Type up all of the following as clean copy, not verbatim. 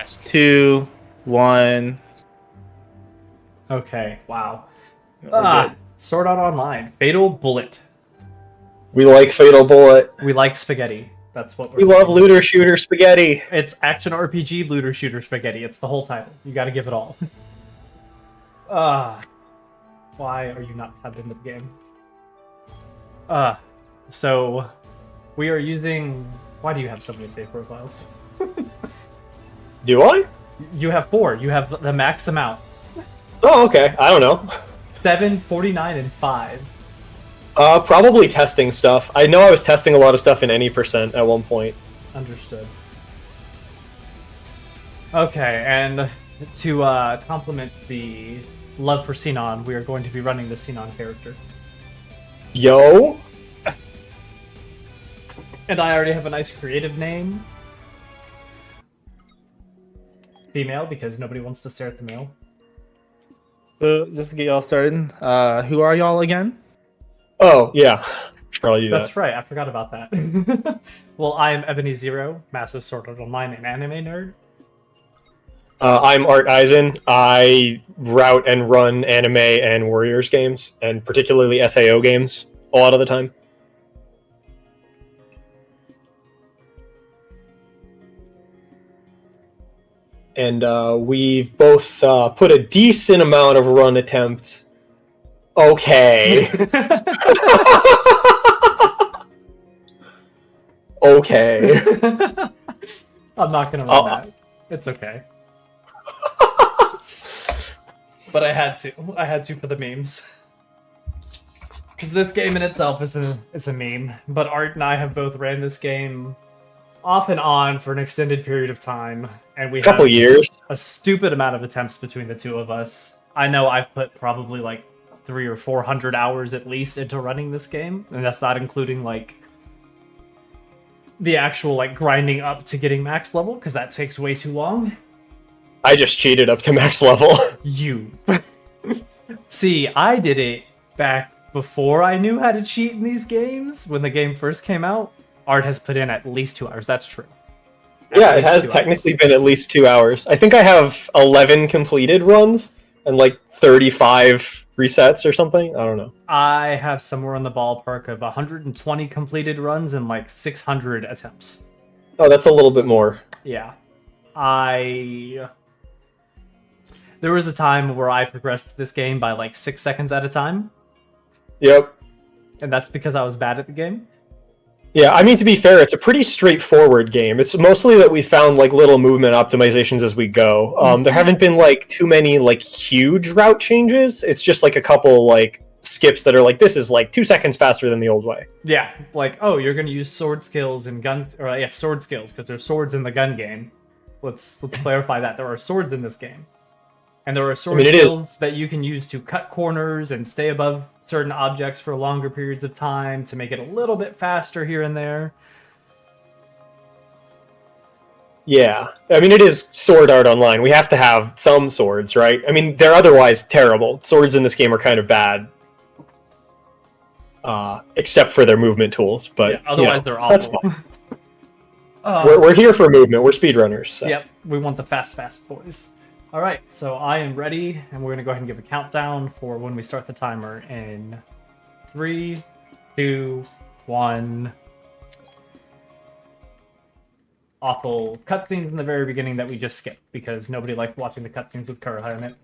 quest. 2, 1. Okay, wow. Good. Sword Art Online. Fatal Bullet. We like Fatal Bullet. We like spaghetti. That's what We love looter shooter spaghetti. It's action RPG looter shooter spaghetti. It's the whole title. You gotta give it all. Why are you not tabbed into the game? So we are using... Why do you have so many save profiles? Do I? You have 4. You have the max amount. Oh, okay. I don't know. 7, 49, and 5. Probably testing stuff. I know I was testing a lot of stuff in any percent at one point. Understood. Okay, and to complement the love for Sinon, we are going to be running the Sinon character. Yo? And I already have a nice creative name. Female, because nobody wants to stare at the male. So, just to get y'all started, who are y'all again? Oh, yeah. Probably do that. That's right, I forgot about that. Well, I am EbonyZero, massive Sword Art Online and anime nerd. I'm Art Eisen. I route and run anime and Warriors games, and particularly SAO games a lot of the time. And we've both put a decent amount of run attempts. Okay. Okay. I'm not gonna run that. It's okay. But I had to. I had to for the memes. Because this game in itself is a meme. But Art and I have both ran this game off and on for an extended period of time. And we have Couple years. a stupid amount of attempts between the two of us. I know I've put probably like 300 or 400 hours at least into running this game. And that's not including like the actual like grinding up to getting max level, because that takes way too long. I just cheated up to max level. You. See, I did it back before I knew how to cheat in these games. When the game first came out, Art has put in at least 2 hours. That's true. Yeah, it has technically been at least 2 hours. I think I have 11 completed runs and like 35 resets or something. I don't know. I have somewhere in the ballpark of 120 completed runs and like 600 attempts. Oh, that's a little bit more. Yeah. There was a time where I progressed this game by like 6 seconds at a time. Yep. And that's because I was bad at the game. Yeah, I mean, to be fair, it's a pretty straightforward game. It's mostly that we found like little movement optimizations as we go. There haven't been like too many like huge route changes. It's just like a couple like skips that are like, this is like 2 seconds faster than the old way. Yeah, like, oh, you're gonna use sword skills and guns, or yeah, sword skills, because there's swords in the gun game. Let's clarify that there are swords in this game, and there are sword skills that you can use to cut corners and stay above certain objects for longer periods of time to make it a little bit faster here and there. Yeah, I mean, it is Sword Art Online. We have to have some swords, right? I mean, they're otherwise terrible. Swords in this game are kind of bad. Except for their movement tools, but yeah, otherwise they're awful. That's fine. We're here for movement. We're speedrunners. So. Yep, we want the fast boys. All right, so I am ready, and we're gonna go ahead and give a countdown for when we start the timer in 3, 2, 1. Awful cutscenes in the very beginning that we just skipped because nobody liked watching the cutscenes with Kara in it.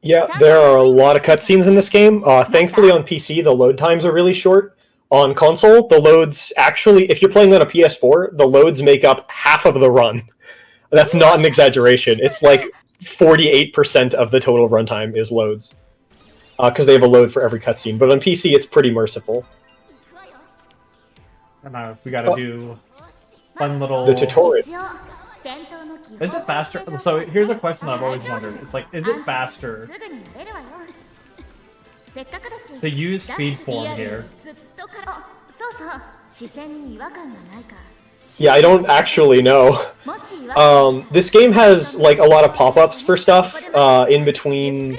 Yeah, there are a lot of cutscenes in this game. Thankfully on PC, the load times are really short. On console, the loads actually, if you're playing on a PS4, the loads make up half of the run. That's not an exaggeration. It's like 48% of the total runtime is loads. Because they have a load for every cutscene. But on PC, it's pretty merciful. And we gotta do fun little... The tutorial. Is it faster? So here's a question I've always wondered. It's like, is it faster to use speed form here? Yeah, I don't actually know. This game has like a lot of pop-ups for stuff in between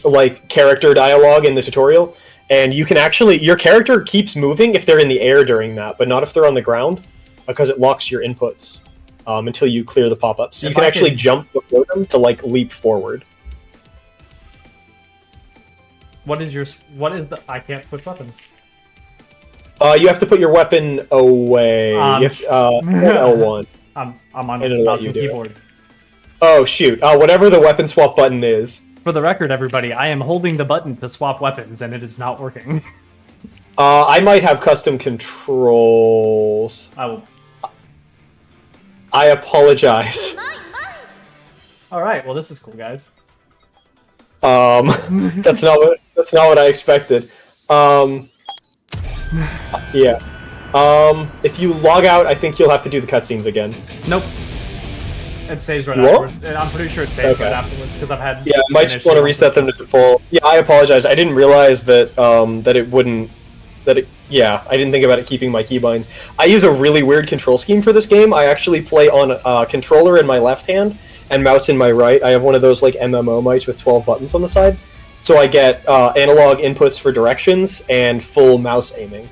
like character dialogue in the tutorial, and you can actually, your character keeps moving if they're in the air during that, but not if they're on the ground, because it locks your inputs. until you clear the pop-ups. You If can I actually could- jump before them to like leap forward. What is the? I can't switch weapons. You have to put your weapon away. You have, L1. I'm on And it'll let mouse you and do it. keyboard. Oh shoot! Whatever the weapon swap button is. For the record, everybody, I am holding the button to swap weapons, and it is not working. I might have custom controls. I will. I apologize. All right. Well, this is cool, guys. That's not what I expected. Yeah. If you log out, I think you'll have to do the cutscenes again. Nope. It saves right You won't? afterwards. And I'm pretty sure it saves Okay. right afterwards because I've had. Yeah, I might an just issue want to with reset it. them to default. Yeah, I apologize. I didn't realize that that it wouldn't. Yeah, I didn't think about it keeping my keybinds. I use a really weird control scheme for this game. I actually play on a controller in my left hand and mouse in my right. I have one of those like MMO mice with 12 buttons on the side. So I get analog inputs for directions and full mouse aiming.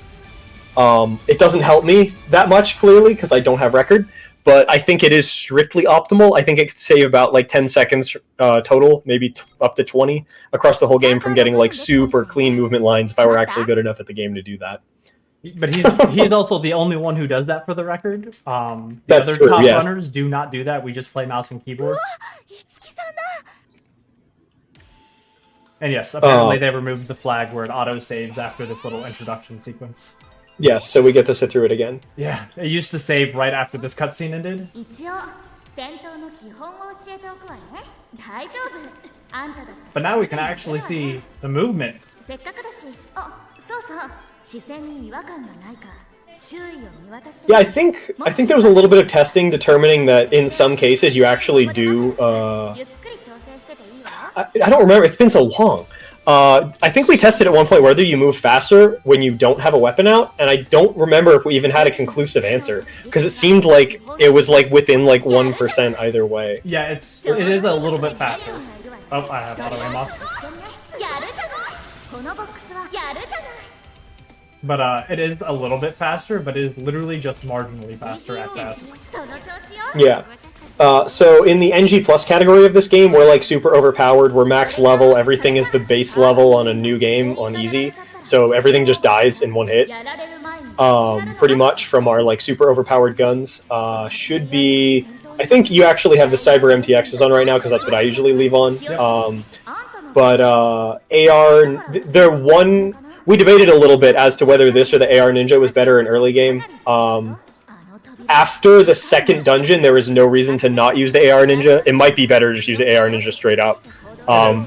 It doesn't help me that much, clearly, because I don't have record, but I think it is strictly optimal. I think it could save about like 10 seconds total, maybe up to 20 across the whole game from getting like super clean movement lines if I were actually good enough at the game to do that. But he's also the only one who does that for the record. The That's other true, top yes. runners do not do that. We just play mouse and keyboard. And yes, apparently they removed the flag where it auto saves after this little introduction sequence. Yes, so we get to sit through it again. Yeah, it used to save right after this cutscene ended. 一応戦闘の基本を教えておくわね。大丈夫。あんただって But now we can actually see the movement. せっかくだし、あ、そうそう。視線に違和感がないか、周囲を見渡して。 Yeah, I think there was a little bit of testing determining that in some cases you actually do. ゆっくり調整してていいわ。 I don't remember. It's been so long. I think we tested at one point whether you move faster when you don't have a weapon out, and I don't remember if we even had a conclusive answer because it seemed like it was like within like 1% either way. Yeah, it is a little bit faster. Oh, I have auto aim off. やるじゃない。このボックスはやるじゃない。 But it is a little bit faster, but it is literally just marginally faster at best. その調子よ。 Yeah. So in the NG Plus category of this game, we're like super overpowered. We're max level. Everything is the base level on a new game on easy. So everything just dies in one hit. やられる前に。 Pretty much from our like super overpowered guns. Should be. I think you actually have the Cyber MTXs on right now because that's what I usually leave on. But AR, they're one. We debated a little bit as to whether this or the AR Ninja was better in early game. After the second dungeon, there is no reason to not use the AR Ninja. It might be better to just use the AR Ninja straight up.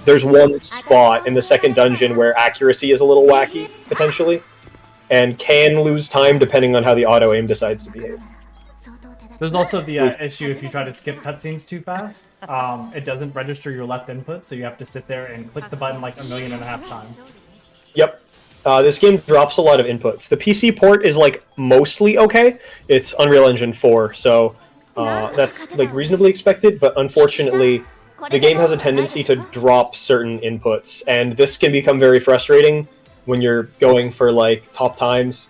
There's one spot in the second dungeon where accuracy is a little wacky, potentially, and can lose time depending on how the auto aim decides to behave. There's also the issue if you try to skip cutscenes too fast. It doesn't register your left input, so you have to sit there and click the button like 1.5 million times. Yep. This game drops a lot of inputs. The PC port is like mostly okay. It's Unreal Engine 4, so that's like reasonably expected, but unfortunately the game has a tendency to drop certain inputs, and this can become very frustrating when you're going for like top times.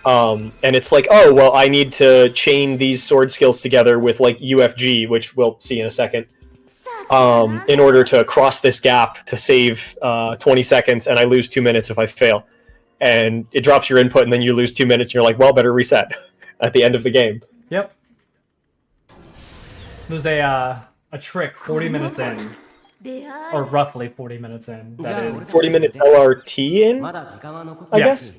And it's like, oh, well, I need to chain these sword skills together with like UFG, which we'll see in a second. In order to cross this gap to save 20 seconds, and I lose 2 minutes if I fail. And it drops your input, and then you lose 2 minutes, and you're like, well, better reset at the end of the game. Yep. There's a trick 40 minutes in, or roughly 40 minutes in. That is, 40 minutes LRT in, I guess?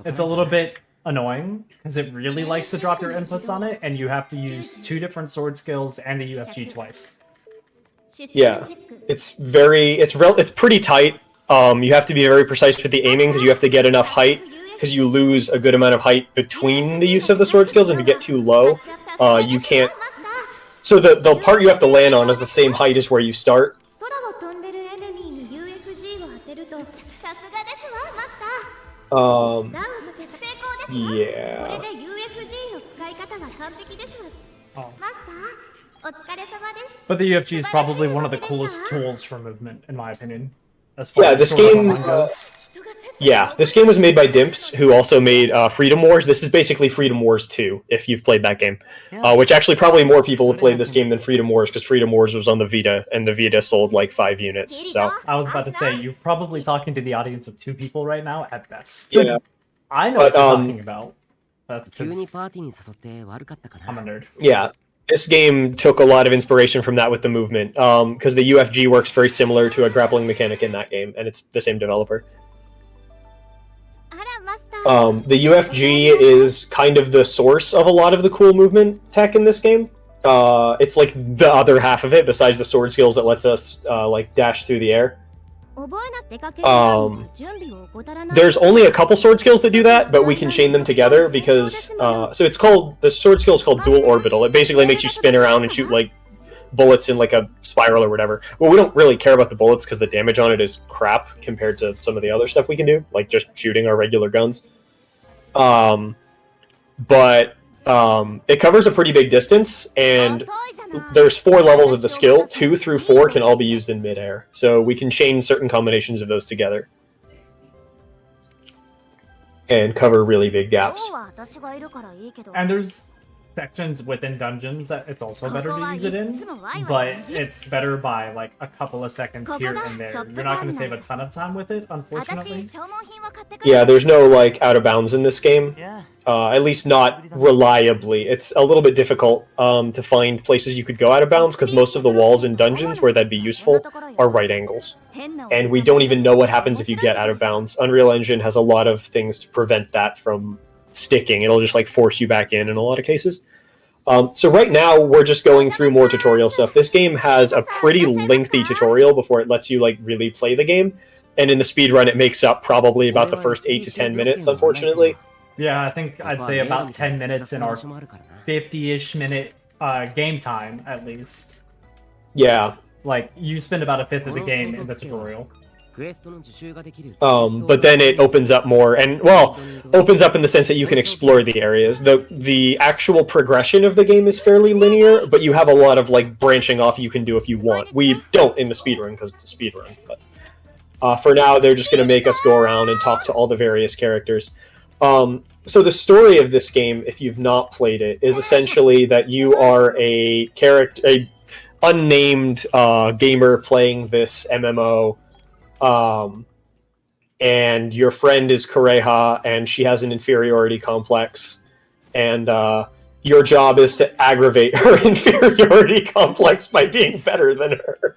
it's a little bit annoying because it really likes to drop your inputs on it, and you have to use 2 different sword skills and the UFG twice. Yeah, it's pretty tight. You have to be very precise with the aiming because you have to get enough height because you lose a good amount of height between the use of the sword skills. If you get too low, you can't. So the part you have to land on is the same height as where you start. 空を飛んでるエネミーに UFG を当てると、さすがですわ、マスター。ダウンさせた成功ですわ。 Yeah. これで UFG の使い方が完璧です。 Oh. マスター、お疲れ様です。 But the UFG is probably one of the coolest tools for movement, in my opinion. As far Yeah, as this sword game. movement goes. Yeah, this game was made by Dimps, who also made Freedom Wars. This is basically Freedom Wars 2, if you've played that game. Which actually probably more people have played this game than Freedom Wars, because Freedom Wars was on the Vita, and the Vita sold like 5 units, so... I was about to say, you're probably talking to the audience of 2 people right now, at best. Yeah. I know what you're talking about. That's because I'm a nerd. Yeah. This game took a lot of inspiration from that with the movement, because the UFG works very similar to a grappling mechanic in that game, and it's the same developer. The UFG is kind of the source of a lot of the cool movement tech in this game. It's like the other half of it, besides the sword skills that lets us like dash through the air. There's only a couple sword skills that do that, but we can chain them together because so it's called, the sword skill is called dual orbital. It basically makes you spin around and shoot like bullets in like a spiral or whatever. Well, we don't really care about the bullets because the damage on it is crap compared to some of the other stuff we can do, like just shooting our regular guns. But it covers a pretty big distance, and there's 4 levels of the skill. 2 through 4 can all be used in midair, so we can chain certain combinations of those together and cover really big gaps. And there's sections within dungeons that it's also better to use it in, but it's better by like a couple of seconds here and there. You're not going to save a ton of time with it, unfortunately. Yeah, there's no like out of bounds in this game, at least not reliably. It's a little bit difficult to find places you could go out of bounds because most of the walls in dungeons where that'd be useful are right angles, and we don't even know what happens if you get out of bounds. Unreal Engine has a lot of things to prevent that from sticking. It'll just like force you back in a lot of cases. So right now we're just going through more tutorial stuff. This game has a pretty lengthy tutorial before it lets you like really play the game, and in the speedrun it makes up probably about the first 8 to 10 minutes, unfortunately. Yeah, I think I'd say about 10 minutes in our 50-ish minute game time, at least. Yeah. Like, you spend about a fifth of the game in the tutorial. But then it opens up more, and well, opens up in the sense that you can explore the areas. The actual progression of the game is fairly linear, but you have a lot of like branching off you can do if you want. We don't in the speedrun because it's a speedrun, but for now they're just going to make us go around and talk to all the various characters. So the story of this game, if you've not played it, is essentially that you are a unnamed gamer playing this MMO. And your friend is Kureha, and she has an inferiority complex, and your job is to aggravate her inferiority complex by being better than her.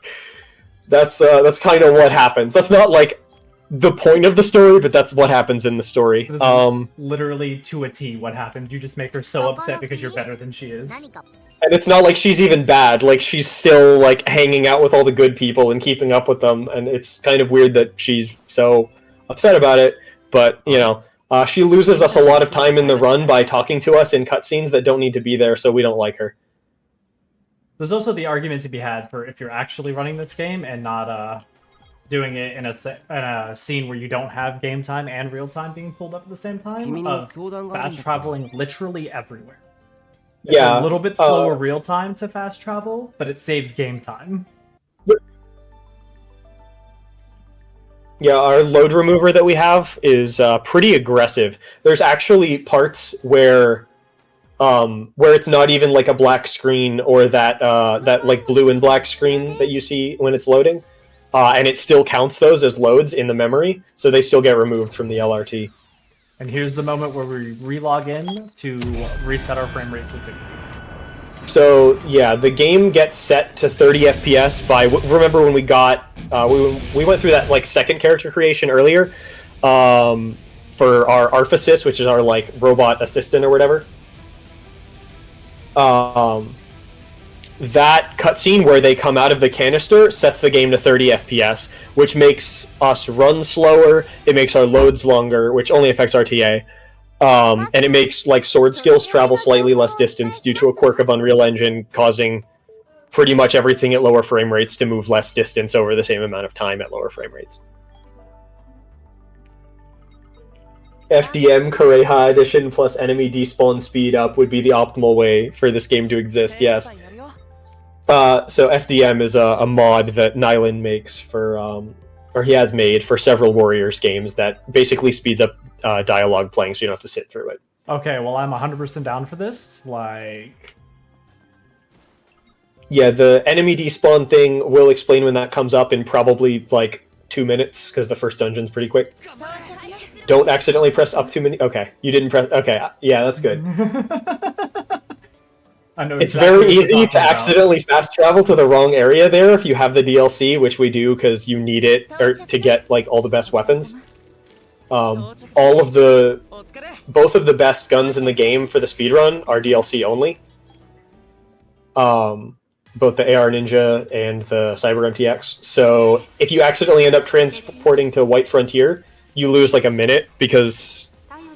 That's kind of what happens. That's not like the point of the story, but that's what happens in the story. Literally to a T what happens. You just make her so upset because you're better than she is. And it's not like she's even bad. Like, she's still, like, hanging out with all the good people and keeping up with them. And it's kind of weird that she's so upset about it. But, you know, she loses us a lot of time in the run by talking to us in cutscenes that don't need to be there, so we don't like her. There's also the argument to be had for if you're actually running this game and not doing it in a scene where you don't have game time and real time being pulled up at the same time, of fast traveling literally everywhere. It's a little bit slower real time to fast travel, but it saves game time. Yeah, our load remover that we have is pretty aggressive. There's actually parts where it's not even like a black screen or that like blue and black screen that you see when it's loading, and it still counts those as loads in the memory, so they still get removed from the LRT. And here's the moment where we re-log in to reset our frame rate to 60. So, yeah, the game gets set to 30 FPS by... Remember when we got... we went through that, like, second character creation earlier for our Arphasis, which is our, like, robot assistant or whatever. That cutscene where they come out of the canister sets the game to 30 FPS, which makes us run slower, it makes our loads longer, which only affects RTA, and it makes like sword skills travel slightly less distance due to a quirk of Unreal Engine causing pretty much everything at lower frame rates to move less distance over the same amount of time at lower frame rates. FDM Kureha Edition plus enemy despawn speed up would be the optimal way for this game to exist, yes. So FDM is a mod that Nylon makes for or he has made for several Warriors games that basically speeds up dialogue playing, so you don't have to sit through it. Okay, well, I'm 100% down for this. Like, yeah, the enemy despawn thing will explain when that comes up in probably like 2 minutes, because the first dungeon's pretty quick. Don't accidentally press up too many. Okay, you didn't press. Okay, yeah, that's good. I know It's exactly very what you're easy talking to about. accidentally fast travel to the wrong area there if you have the DLC, which we do because you need it or to get like all the best weapons. Both of the best guns in the game for the speedrun are DLC only. Both the AR Ninja and the Cyber MTX. So if you accidentally end up transporting to White Frontier, you lose like a minute because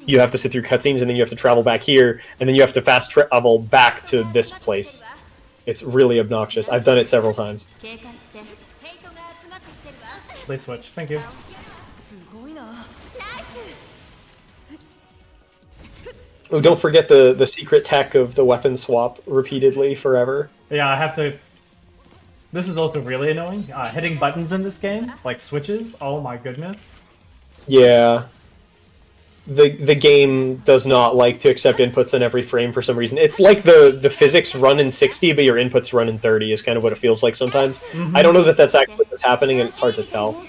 you have to sit through cutscenes and then you have to travel back here and then you have to fast travel back to this place. It's really obnoxious. I've done it several times. Please switch. Thank you. Oh, don't forget the secret tech of the weapon swap repeatedly forever. Yeah, I have to... This is also really annoying. Hitting buttons in this game, like switches, oh my goodness. Yeah. The game does not like to accept inputs in every frame for some reason. It's like the physics run in 60, but your inputs run in 30 is kind of what it feels like sometimes. I don't know that that's actually what's happening, and it's hard to tell.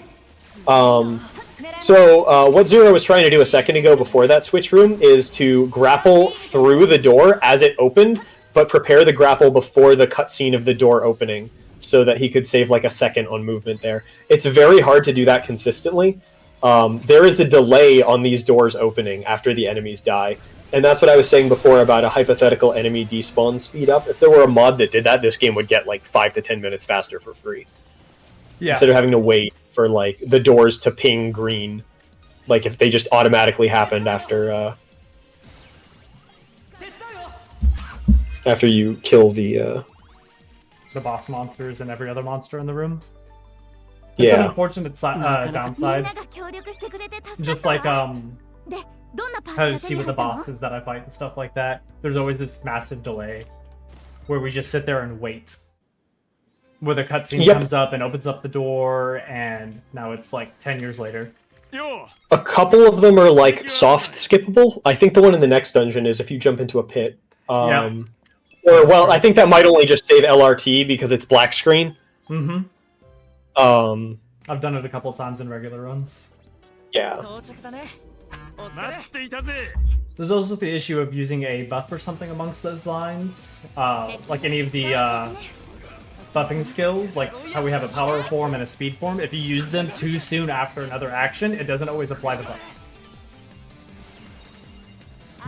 So what Zero was trying to do a second ago before that switch room is to grapple through the door as it opened, but prepare the grapple before the cutscene of the door opening so that he could save like a second on movement there. It's very hard to do that consistently. There is a delay on these doors opening after the enemies die. And that's what I was saying before about a hypothetical enemy despawn speed up. If there were a mod that did that, this game would get like 5 to 10 minutes faster for free. Yeah. Instead of having to wait for like the doors to ping green, like if they just automatically happened after you kill the boss monsters and every other monster in the room. It's an unfortunate downside. Just like how you see with the bosses that I fight and stuff like that. There's always this massive delay where we just sit there and wait. Where the cutscene comes up and opens up the door, and now it's like 10 years later. A couple of them are like soft skippable. I think the one in the next dungeon is if you jump into a pit. Or, well, I think that might only just save LRT because it's black screen. Mm-hmm. I've done it a couple times in regular runs. Yeah. There's also the issue of using a buff or something amongst those lines. Like any of the buffing skills, like how we have a power form and a speed form. If you use them too soon after another action, it doesn't always apply the buff.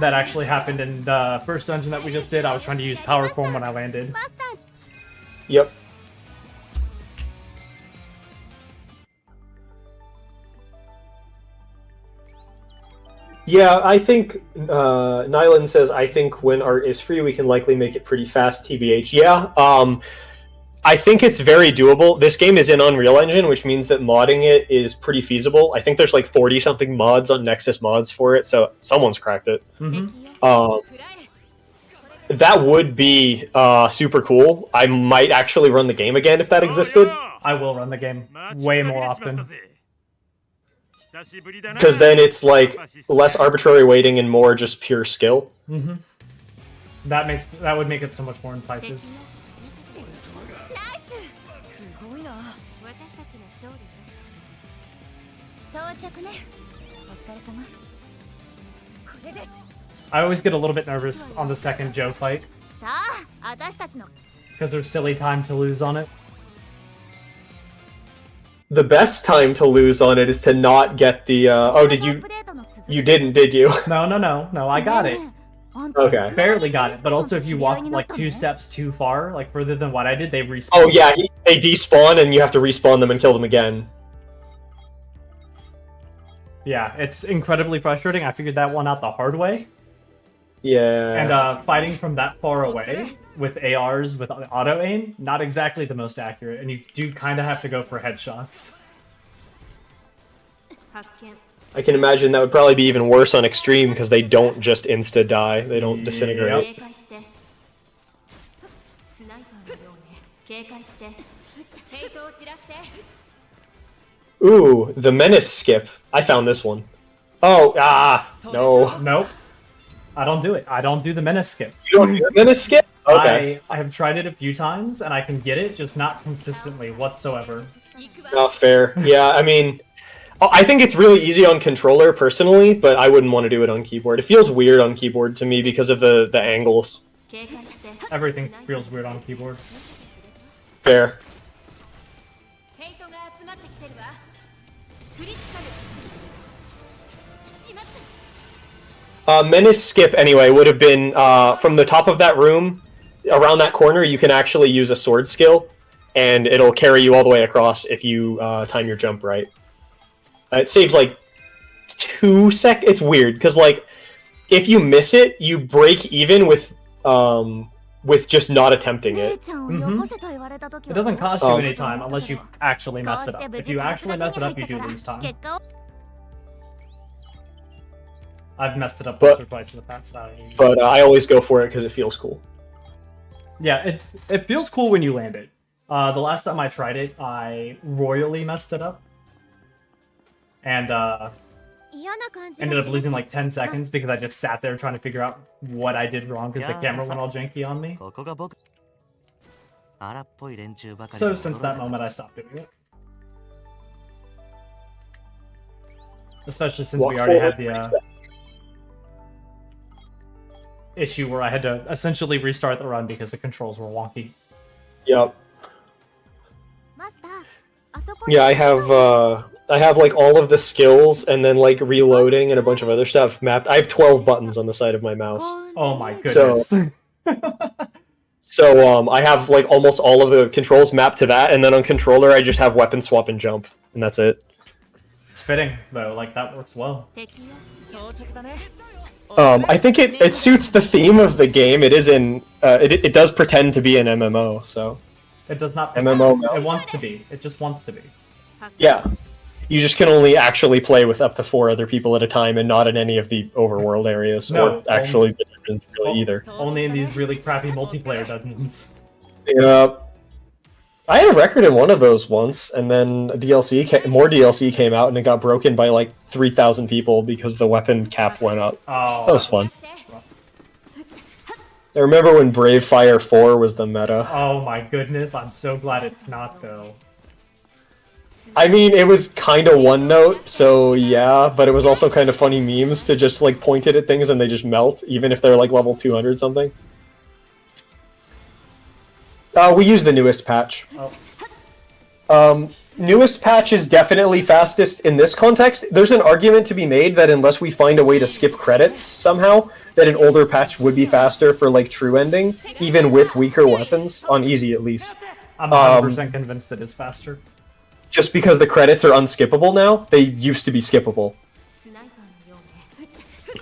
That actually happened in the first dungeon that we just did. I was trying to use power form when I landed. Yep. Yeah, I think Nyland says, I think when art is free, we can likely make it pretty fast, TBH. Yeah, I think it's very doable. This game is in Unreal Engine, which means that modding it is pretty feasible. I think there's like 40-something mods on Nexus Mods for it, so someone's cracked it. That would be super cool. I might actually run the game again if that existed. I will run the game way more often. Because then it's like less arbitrary waiting and more just pure skill. Mm-hmm. That would make it so much more incisive. I always get a little bit nervous on the second Joe fight. Because there's silly time to lose on it. The best time to lose on it is to not get the, oh, did you... You didn't, did you? No, I got it. Okay. Barely got it, but also if you walk like 2 steps too far, like further than what I did, they respawn. Oh yeah, they despawn and you have to respawn them and kill them again. Yeah, it's incredibly frustrating. I figured that one out the hard way. Yeah. And fighting from that far away with ARs with auto aim, not exactly the most accurate, and you do kind of have to go for headshots. I can imagine that would probably be even worse on extreme because they don't just insta die; they don't disintegrate. Yep. Ooh, the menace skip. I found this one. Oh, no. Nope. I don't do it. I don't do the menace skip. You don't do the menace skip? Okay. I have tried it a few times, and I can get it, just not consistently whatsoever. Not fair. Yeah, I mean, I think it's really easy on controller, personally, but I wouldn't want to do it on keyboard. It feels weird on keyboard to me because of the angles. Everything feels weird on keyboard. Fair. Menace skip, anyway, would have been from the top of that room, around that corner, you can actually use a sword skill, and it'll carry you all the way across if you time your jump right. It saves, like, 2 seconds. It's weird, because, like, if you miss it, you break even with just not attempting it. It doesn't cost you any time unless you actually mess it up. If you actually mess it up, you do lose time. I've messed it up once or twice in the past. But I always go for it because it feels cool. Yeah, it feels cool when you land it. The last time I tried it, I royally messed it up. And ended up losing like 10 seconds because I just sat there trying to figure out what I did wrong because the camera went all janky on me. So since that moment, I stopped doing it. Especially since we already had the issue where I had to essentially restart the run because the controls were wonky. Yep. Yeah, I have like all of the skills and then like reloading and a bunch of other stuff mapped. I have 12 buttons on the side of my mouse. Oh my goodness. So I have like almost all of the controls mapped to that, and then on controller I just have weapon swap and jump, and that's it. It's fitting though, like that works well. I think it suits the theme of the game. It is in it does pretend to be an MMO, so it does not MMO. It wants to be. It just wants to be. Yeah. You just can only actually play with up to 4 other people at a time and not in any of the overworld areas, or actually really either. Only in these really crappy multiplayer dungeons. Yeah. I had a record in one of those once, and then more DLC came out, and it got broken by like 3,000 people because the weapon cap went up. Oh, that was fun. I remember when Brave Fire 4 was the meta. Oh my goodness, I'm so glad it's not though. I mean, it was kind of one note, so yeah, but it was also kind of funny memes to just like point it at things and they just melt, even if they're like level 200 something. We use the newest patch. Newest patch is definitely fastest in this context. There's an argument to be made that unless we find a way to skip credits somehow, that an older patch would be faster for like true ending, even with weaker weapons, on easy at least. I'm 100% convinced it is faster. Just because the credits are unskippable now, they used to be skippable.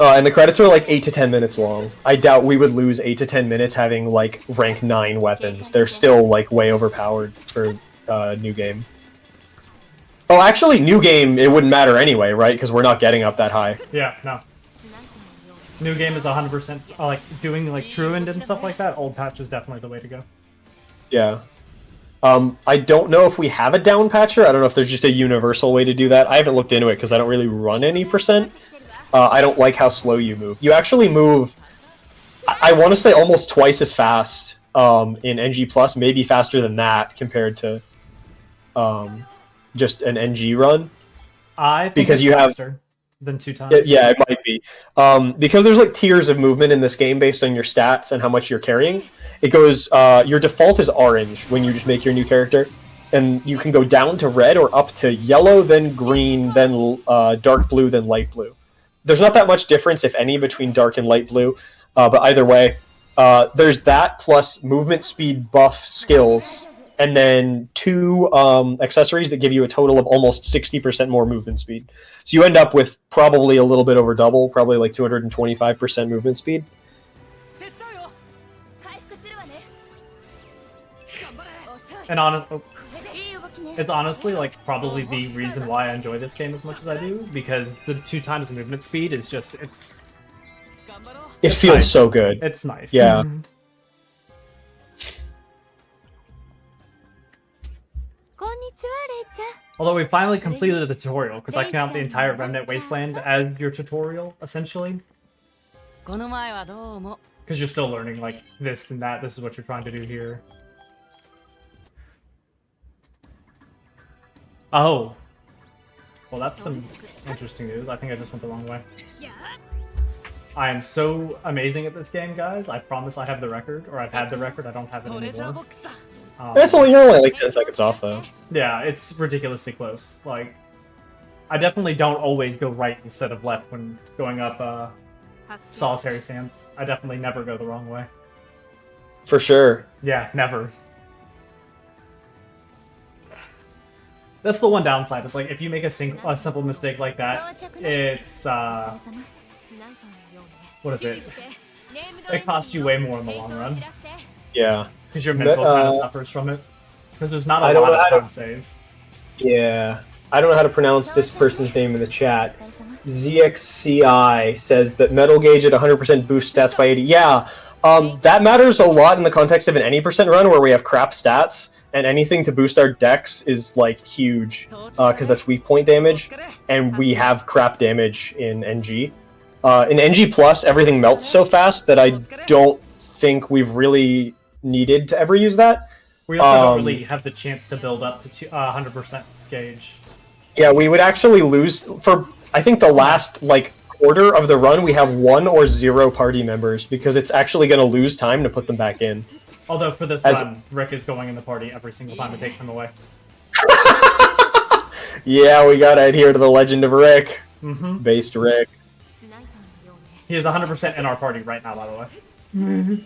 And the credits are like 8 to 10 minutes long. I doubt we would lose 8 to 10 minutes having like rank 9 weapons. They're still like way overpowered for new game. Oh, actually, new game, it wouldn't matter anyway, right? Because we're not getting up that high. Yeah, no. New game is 100%, like, doing, like, Truant and stuff like that, old patch is definitely the way to go. Yeah. I don't know if we have a down patcher. I don't know if there's just a universal way to do that. I haven't looked into it because I don't really run any %. I don't like how slow you move. You actually move, I want to say almost twice as fast in NG+, maybe faster than that compared to just an NG run. I think because it's you faster than 2 times. Yeah, it might be. Because there's like tiers of movement in this game based on your stats and how much you're carrying. It goes, your default is orange when you just make your new character. And you can go down to red or up to yellow, then green, then dark blue, then light blue. There's not that much difference, if any, between dark and light blue. But either way, there's that plus movement speed buff skills. And then 2 accessories that give you a total of almost 60% more movement speed. So you end up with probably a little bit over double, probably like 225% movement speed. And it's honestly like probably the reason why I enjoy this game as much as I do, because the 2 times movement speed is just it feels nice. So good. It's nice. Yeah. Although we finally completed the tutorial, because I count the entire Remnant Wasteland as your tutorial, essentially. Because you're still learning, like, this and that. This is what you're trying to do here. Oh. Well, that's some interesting news. I think I just went the wrong way. I am so amazing at this game, guys. I promise I have the record, or I've had the record. I don't have it anymore. You're only like 10 seconds off, though. Yeah, it's ridiculously close. Like, I definitely don't always go right instead of left when going up solitary sands. I definitely never go the wrong way. For sure. Yeah, never. That's the one downside. It's like, if you make a simple mistake like that, it's, what is it? It costs you way more in the long run. Yeah. Because your mental kind of suffers from it. Because there's not a lot of time save. Yeah. I don't know how to pronounce this person's name in the chat. ZXCI says that metal gauge at 100% boost stats by 80. Yeah, that matters a lot in the context of an any percent run where we have crap stats, and anything to boost our dex is like huge, because that's weak point damage, and we have crap damage in NG. In NG Plus, everything melts so fast that I don't think we've really needed to ever use that. We also don't really have the chance to build up to 100% gauge. Yeah, we would actually lose for, I think, the last like quarter of the run. We have 1 or 0 party members because it's actually going to lose time to put them back in. Although for this run, Rick is going in the party every single time it takes him away. Yeah, we gotta adhere to the legend of Rick. Mm-hmm. Based Rick. He is 100% in our party right now, by the way.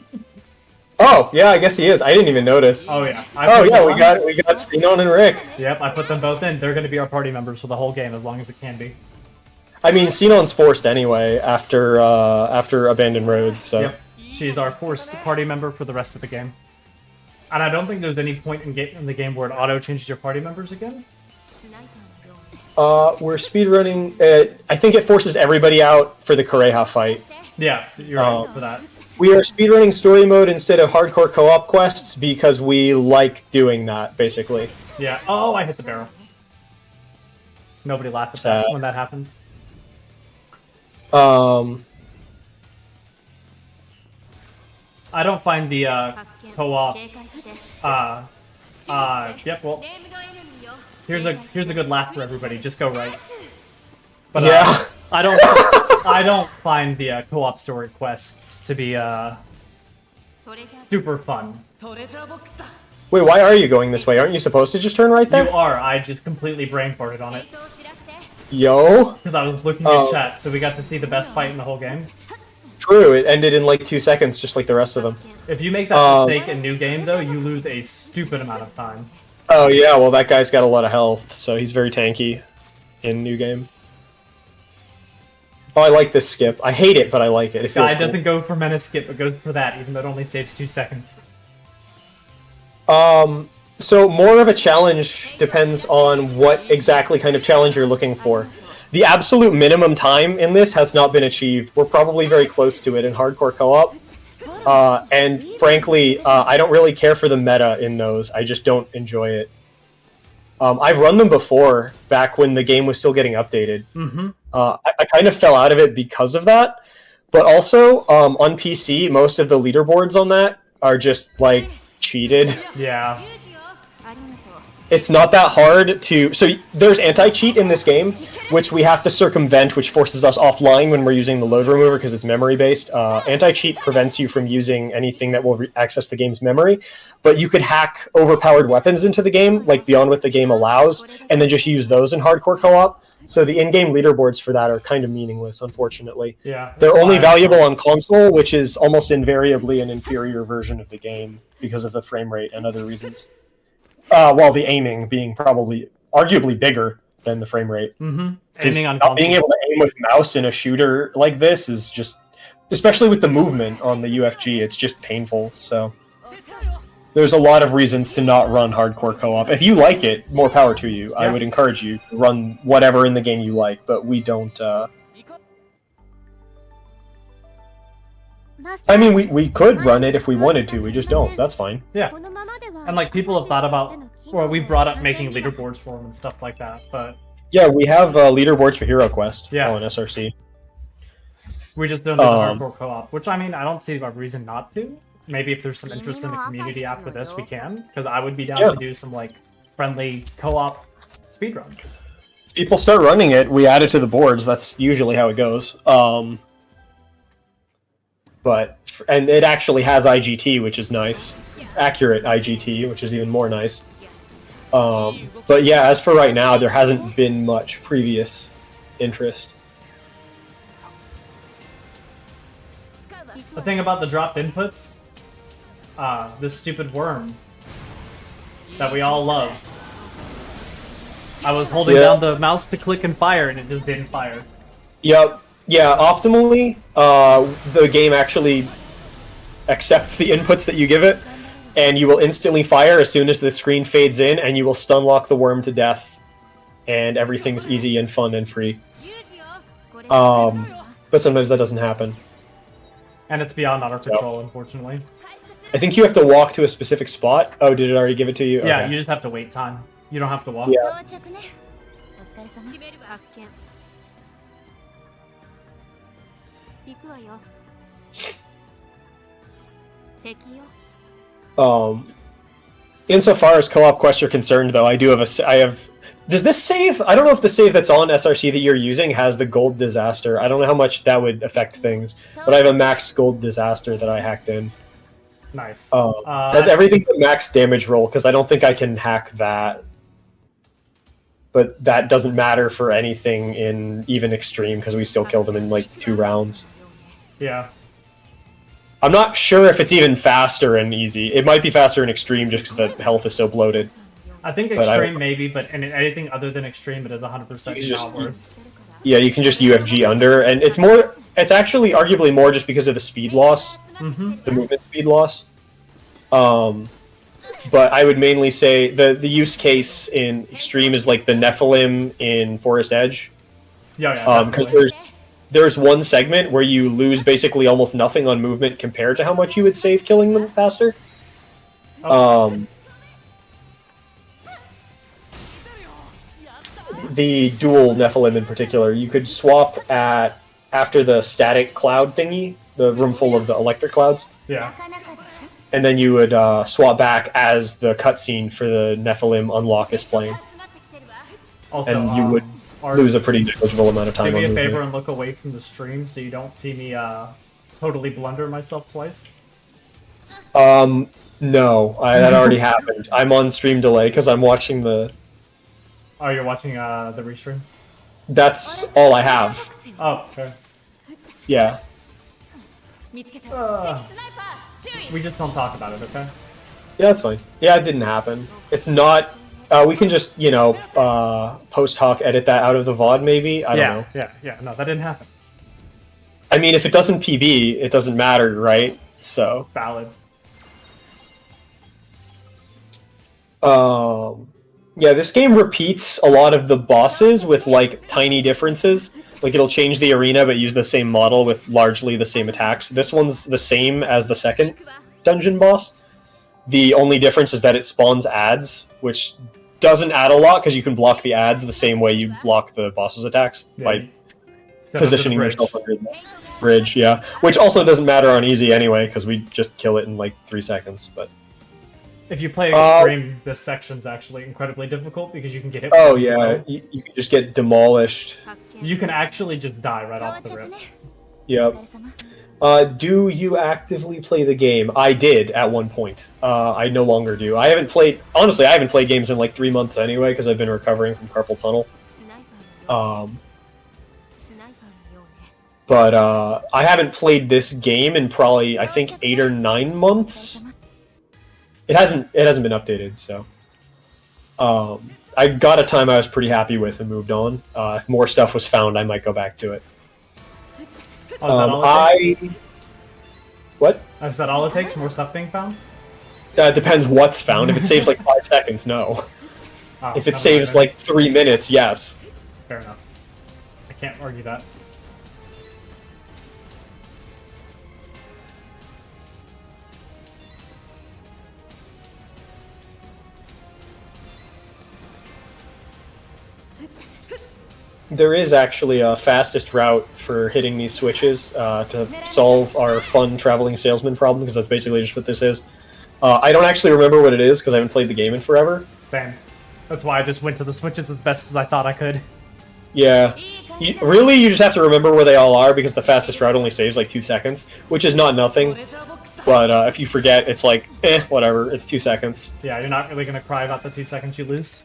Oh, yeah, I guess he is. I didn't even notice. Oh, yeah. We got Sinon and Rick. Yep, I put them both in. They're going to be our party members for the whole game, as long as it can be. I mean, Sinon's forced anyway, after Abandoned Road, so... Yep, she's our forced party member for the rest of the game. And I don't think there's any point in the game where it auto-changes your party members again. We're speedrunning... I think it forces everybody out for the Kureha fight. Yeah, you're right for that. We are speedrunning story mode instead of hardcore co-op quests because we like doing that, basically. Yeah. Oh, I hit the barrel. Nobody laughs at that when that happens. I don't find the co-op. Yep. Well, here's a good laugh for everybody. Just go right. But yeah. I don't find the co-op story quests to be super fun. Wait, why are you going this way? Aren't you supposed to just turn right there? You are. I just completely brain farted on it. Yo. Because I was looking at chat, so we got to see the best fight in the whole game. True, it ended in like 2 seconds, just like the rest of them. If you make that mistake in New Game, though, you lose a stupid amount of time. Oh yeah, well that guy's got a lot of health, so he's very tanky in New Game. Oh, I like this skip. I hate it, but I like it. It feels Guy cool. doesn't go for Menace skip, but goes for that, even though it only saves 2 seconds. So more of a challenge depends on what exactly kind of challenge you're looking for. The absolute minimum time in this has not been achieved. We're probably very close to it in hardcore co-op. And frankly, I don't really care for the meta in those. I just don't enjoy it. I've run them before, back when the game was still getting updated. Mm-hmm. I kind of fell out of it because of that. But also, on PC, most of the leaderboards on that are just, like, cheated. Yeah. It's not that hard to... So there's anti-cheat in this game, which we have to circumvent, which forces us offline when we're using the load remover because it's memory-based. Anti-cheat prevents you from using anything that will access the game's memory, but you could hack overpowered weapons into the game, like beyond what the game allows, and then just use those in hardcore co-op. So the in-game leaderboards for that are kind of meaningless, unfortunately. Yeah. They're only valuable on console, which is almost invariably an inferior version of the game because of the frame rate and other reasons. While the aiming being probably arguably bigger than the frame rate. Mm-hmm. Aiming on console. Being able to aim with mouse in a shooter like this is just, especially with the movement on the UFG, it's just painful. So there's a lot of reasons to not run hardcore co-op. If you like it, more power to you. Yeah. I would encourage you to run whatever in the game you like, but we don't. I mean, we could run it if we wanted to. We just don't. That's fine. Yeah. And like people have thought about Well, we brought up making leaderboards for them and stuff like that, but Yeah, we have leaderboards for Hero Quest Yeah. on SRC. we just don't do the hardcore co-op, which I mean, I don't see a reason not to. Maybe if there's some interest in the community after this, we can, because I would be down to do some like friendly co-op speedruns. People start running it, we add it to the boards. That's usually how it goes. And it actually has IGT, which is nice. Accurate IGT, which is even more nice. But yeah, as for right now, there hasn't been much previous interest. The thing about the dropped inputs, this stupid worm that we all love. I was holding down the mouse to click and fire, and it just didn't fire. Yep. Yeah, optimally, the game actually accepts the inputs that you give it, and you will instantly fire as soon as the screen fades in, and you will stun lock the worm to death, and everything's easy and fun and free. But sometimes that doesn't happen. And it's beyond our control, unfortunately. I think you have to walk to a specific spot. Oh, did it already give it to you? Yeah, Okay. you just have to wait time. You don't have to walk. Yeah. Insofar as co-op quests are concerned, though, I have. Does this save? I don't know if the save that's on SRC that you're using has the gold disaster. I don't know how much that would affect things, but I have a maxed gold disaster that I hacked in. Nice. Has everything but max damage roll, because I don't think I can hack that. But that doesn't matter for anything in even extreme, because we still kill them in like 2 rounds. Yeah. I'm not sure if it's even faster in easy. It might be faster in extreme just because the health is so bloated. I think extreme maybe, but in anything other than extreme, it is 100% not worth. Yeah, you can just UFG under, and it's actually arguably more just because of the speed loss, the movement speed loss. But I would mainly say the use case in extreme is like the Nephilim in Forest Edge. Yeah, because there's one segment where you lose basically almost nothing on movement compared to how much you would save killing them faster. Okay. The dual Nephilim in particular, you could swap after the static cloud thingy, the room full of the electric clouds. Yeah. And then you would swap back as the cutscene for the Nephilim unlock is playing. Also, And you would lose a pretty negligible amount of time do on me a movement. favor and look away from the stream so you don't see me totally blunder myself twice. No, that already happened. I'm on stream delay because I'm watching the... Oh, you're watching the restream? That's all I have. Oh, okay. Yeah. We just don't talk about it, okay? Yeah, that's fine. Yeah, it didn't happen. It's not... we can just, post hoc edit that out of the VOD, maybe? I don't know. Yeah. No, that didn't happen. I mean, if it doesn't PB, it doesn't matter, right? So... Valid. Yeah, this game repeats a lot of the bosses with, like, tiny differences. Like, it'll change the arena, but use the same model with largely the same attacks. This one's the same as the second dungeon boss. The only difference is that it spawns ads, which doesn't add a lot, because you can block the ads the same way you block the boss's attacks, by positioning yourself under the bridge, yeah. Which also doesn't matter on easy anyway, because we just kill it in, like, 3 seconds, but... If you play extreme, this section's actually incredibly difficult because you can get hit. Oh yeah, you can just get demolished. You can actually just die right off the rip. Yep. Do you actively play the game? I did at one point. I no longer do. I haven't played games in like 3 months anyway because I've been recovering from carpal tunnel. But I haven't played this game in probably, I think, 8 or 9 months. It hasn't been updated, so I got a time I was pretty happy with and moved on. If more stuff was found, I might go back to it. What? Is that all it takes? More stuff being found? It depends what's found. If it saves like 5 seconds, no. Oh, if it saves like 3 minutes, yes. Fair enough. I can't argue that. There is actually a fastest route for hitting these switches to solve our fun traveling salesman problem, because that's basically just what this is. I don't actually remember what it is because I haven't played the game in forever. Same. That's why I just went to the switches as best as I thought I could. Yeah. You just have to remember where they all are, because the fastest route only saves like 2 seconds, which is not nothing. But if you forget, it's like, whatever, it's 2 seconds. Yeah, you're not really going to cry about the 2 seconds you lose.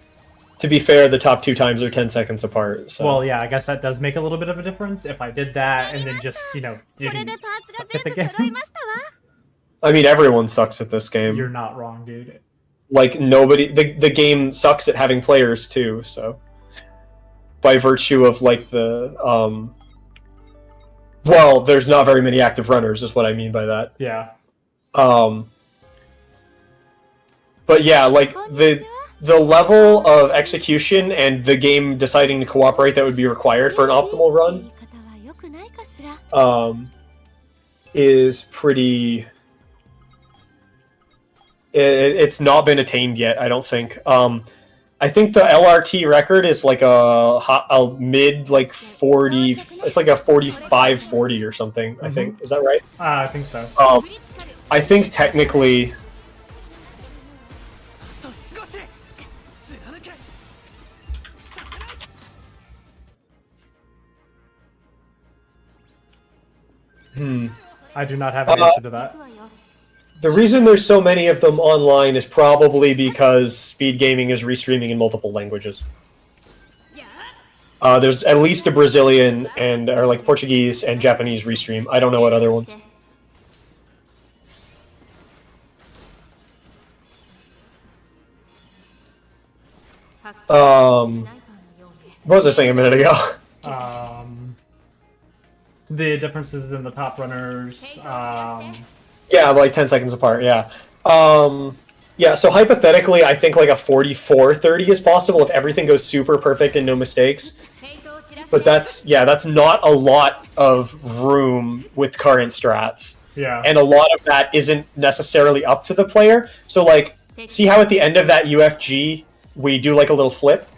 To be fair, the top 2 times are 10 seconds apart. So. Well, yeah, I guess that does make a little bit of a difference if I did that and then just, didn't suck at the game. I mean, everyone sucks at this game. You're not wrong, dude. Like, nobody... The game sucks at having players, too, so... By virtue of, like, the... Well, there's not very many active runners, is what I mean by that. Yeah. But yeah, like, the level of execution and the game deciding to cooperate that would be required for an optimal run is pretty... It's not been attained yet, I don't think. I think the LRT record is like a mid, like 40... It's like a 45-40 or something, I think. Is that right? I think so. I think technically... I do not have an answer to that. The reason there's so many of them online is probably because speed gaming is restreaming in multiple languages. There's at least a Brazilian or like Portuguese and Japanese restream. I don't know what other ones. What was I saying a minute ago? The differences in the top runners. Yeah, like 10 seconds apart, yeah. Yeah, so hypothetically, I think like a 44-30 is possible if everything goes super perfect and no mistakes. But that's not a lot of room with current strats. Yeah. And a lot of that isn't necessarily up to the player. So, like, see how at the end of that UFG, we do like a little flip?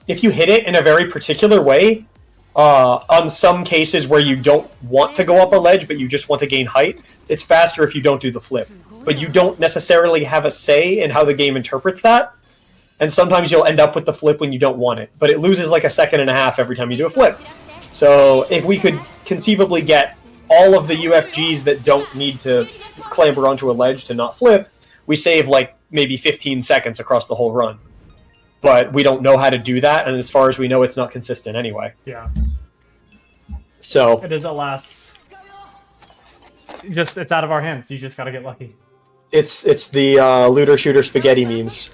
If you hit it in a very particular way, on some cases where you don't want to go up a ledge, but you just want to gain height, it's faster if you don't do the flip. But you don't necessarily have a say in how the game interprets that, and sometimes you'll end up with the flip when you don't want it. But it loses like a second and a half every time you do a flip. So if we could conceivably get all of the UFGs that don't need to clamber onto a ledge to not flip, we save like maybe 15 seconds across the whole run. But we don't know how to do that, and as far as we know, it's not consistent anyway. Yeah. So it is, alas. It's out of our hands. You just gotta get lucky. It's the looter shooter spaghetti memes.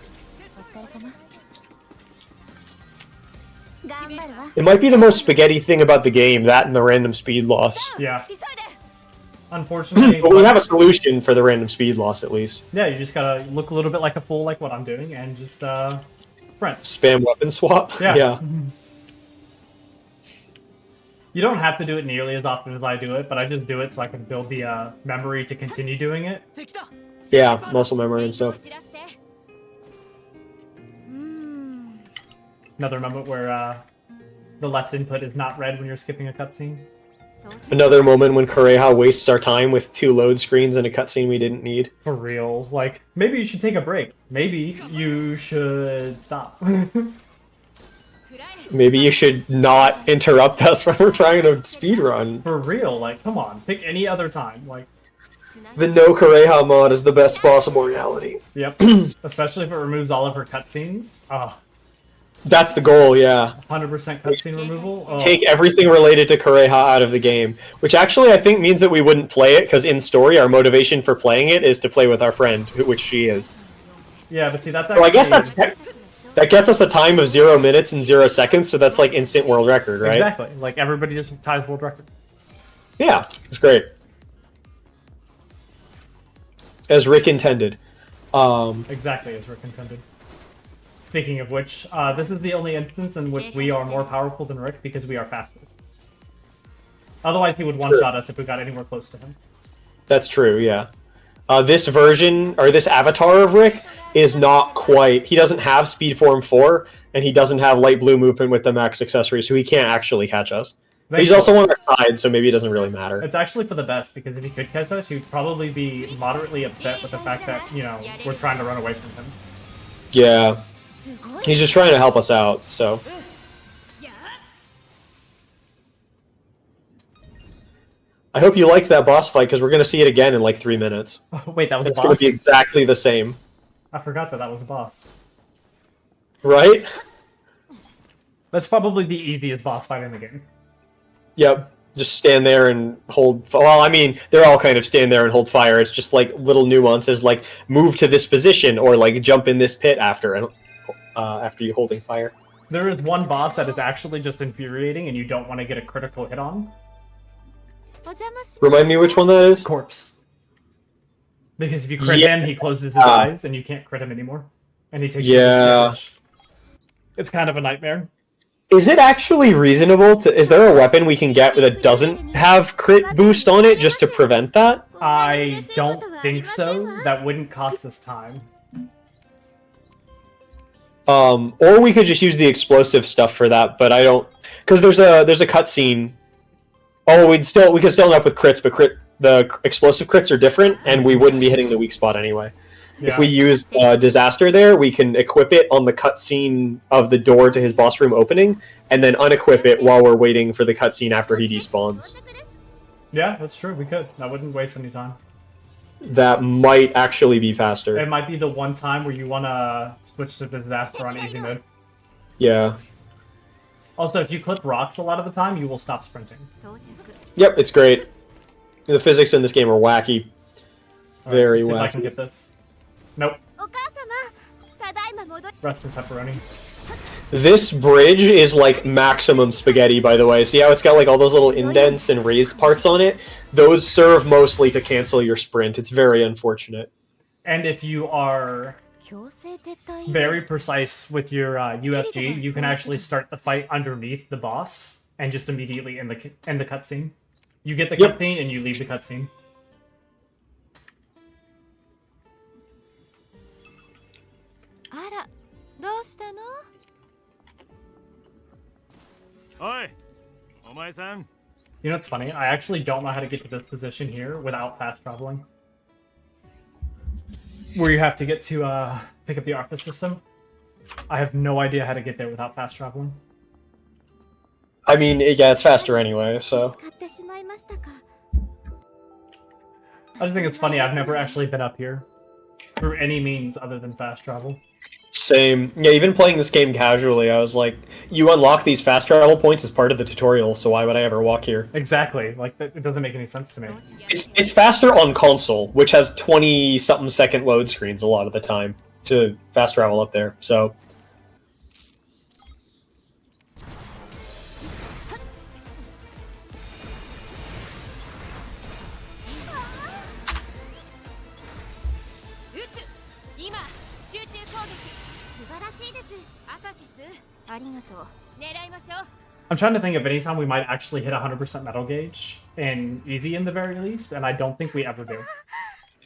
It might be the most spaghetti thing about the game, that and the random speed loss. Yeah. Unfortunately. But we have a solution for the random speed loss, at least. Yeah, you just gotta look a little bit like a fool, like what I'm doing, and just sprint. Spam weapon swap? Yeah. You don't have to do it nearly as often as I do it, but I just do it so I can build the memory to continue doing it. Yeah, muscle memory and stuff. Another moment where the left input is not red when you're skipping a cutscene. Another moment when Kureha wastes our time with 2 load screens and a cutscene we didn't need. For real. Like, maybe you should take a break. Maybe you should stop. Maybe you should not interrupt us when we're trying to speedrun. For real, like, come on. Pick any other time. Like, the no Kureha mod is the best possible reality. Yep. Especially if it removes all of her cutscenes. That's the goal, yeah. 100% cutscene removal? Oh. Take everything related to Kureha out of the game. Which actually I think means that we wouldn't play it, because in story our motivation for playing it is to play with our friend, which she is. Yeah, but see, that's actually... Well, I guess that gets us a time of 0 minutes and 0 seconds, so that's like instant world record, right? Exactly. Like, everybody just ties world record. Yeah, it's great. As Rick intended. Exactly as Rick intended. Speaking of which, this is the only instance in which we are more powerful than Rick because we are faster. Otherwise, he would one-shot us if we got anywhere close to him. That's true, yeah. This version, or this avatar of Rick, is not quite... He doesn't have Speed Form 4, and he doesn't have light blue movement with the max accessory, so he can't actually catch us. But he's also on our side, so maybe it doesn't really matter. It's actually for the best, because if he could catch us, he'd probably be moderately upset with the fact that, you know, we're trying to run away from him. Yeah. He's just trying to help us out, so... I hope you liked that boss fight, because we're going to see it again in like 3 minutes. Oh, wait, that was It's a going boss? to be exactly the same. I forgot that was a boss. Right? That's probably the easiest boss fight in the game. Yep. Just stand there and hold... Well, I mean, they're all kind of stand there and hold fire. It's just like little nuances, like move to this position, or like jump in this pit after you holding fire. There is one boss that is actually just infuriating and you don't want to get a critical hit on. Remind me which one that is? Corpse. Because if you crit him, he closes his eyes and you can't crit him anymore. And he takes damage. It's kind of a nightmare. Is it actually reasonable to... Is there a weapon we can get that doesn't have crit boost on it just to prevent that? I don't think so. That wouldn't cost us time. Or we could just use the explosive stuff for that, but I don't... Because there's a cutscene. Oh, we could still end up with crits, but the explosive crits are different, and we wouldn't be hitting the weak spot anyway. Yeah. If we use Disaster there, we can equip it on the cutscene of the door to his boss room opening, and then unequip it while we're waiting for the cutscene after he despawns. Yeah, that's true. We could. That wouldn't waste any time. That might actually be faster. It might be the one time where you want to switch to Disaster on easy mode. Yeah. Also, if you clip rocks a lot of the time, you will stop sprinting. Yep, it's great. The physics in this game are wacky. Very wacky. See if I can get this. Nope. Rest in pepperoni. This bridge is like maximum spaghetti, by the way. See how it's got like all those little indents and raised parts on it? Those serve mostly to cancel your sprint. It's very unfortunate. And if you are very precise with your UFG, you can actually start the fight underneath the boss and just immediately end the cutscene. You get the cutscene and you leave the cutscene. You know what's funny? I actually don't know how to get to this position here without fast traveling. Where you have to get to pick up the Arthas system. I have no idea how to get there without fast traveling. I mean, yeah, it's faster anyway, so... I just think it's funny, I've never actually been up here through any means other than fast travel. Same. Yeah, even playing this game casually, I was like, you unlock these fast travel points as part of the tutorial, so why would I ever walk here? Exactly. Like, it doesn't make any sense to me. It's faster on console, which has 20-something second load screens a lot of the time to fast travel up there, so... I'm trying to think of any time we might actually hit 100% metal gauge, in easy in the very least, and I don't think we ever do.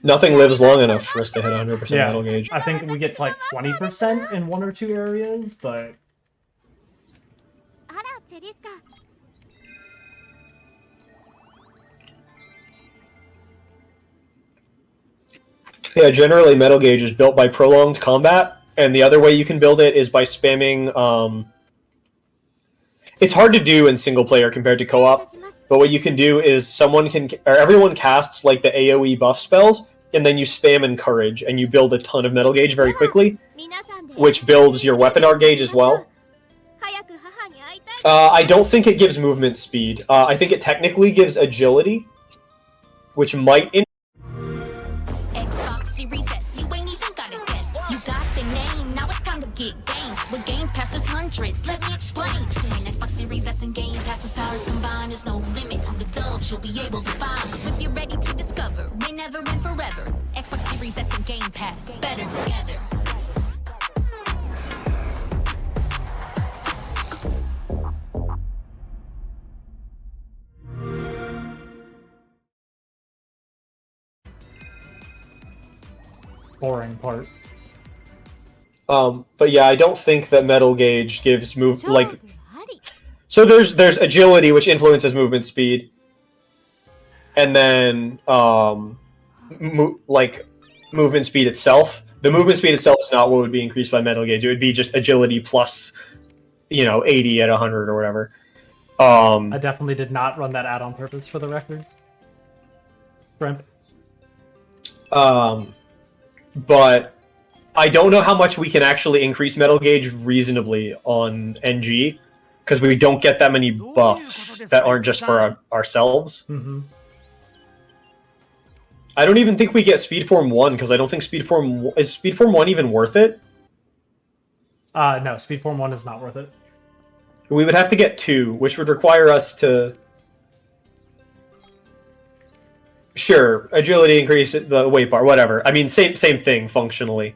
Nothing lives long enough for us to hit 100% metal gauge. I think we get to like 20% in 1 or 2 areas, but... Yeah, generally metal gauge is built by prolonged combat, and the other way you can build it is by spamming... It's hard to do in single player compared to co-op, but what you can do is everyone casts like the AoE buff spells, and then you spam Encourage, and you build a ton of metal gauge very quickly, which builds your weapon art gauge as well. I don't think it gives movement speed. I think it technically gives agility, which might... Xbox Series S, you ain't even got a guess. You got the name, now it's time to get games. With Game Pass, there's hundreds, let me explain. Playing Xbox Series S and Game Pass's powers combined, there's no limit to the dubs you'll be able to find. If you're ready to discover, win never and forever. Xbox Series S and Game Pass, better together. Boring part. But yeah, I don't think that metal gauge gives So there's agility, which influences movement speed, and then movement speed itself. The movement speed itself is not what would be increased by metal gauge. It would be just agility plus, 80 at 100 or whatever. I definitely did not run that ad on purpose, for the record. Shrimp. But I don't know how much we can actually increase metal gauge reasonably on NG, because we don't get that many buffs that aren't just for ourselves. Mm-hmm. I don't even think we get Speed Form 1, because I don't think Speed Form... Is Speed Form 1 even worth it? No, Speed Form 1 is not worth it. We would have to get 2, which would require us to... Sure, agility increases the weight bar, whatever. I mean, same thing, functionally.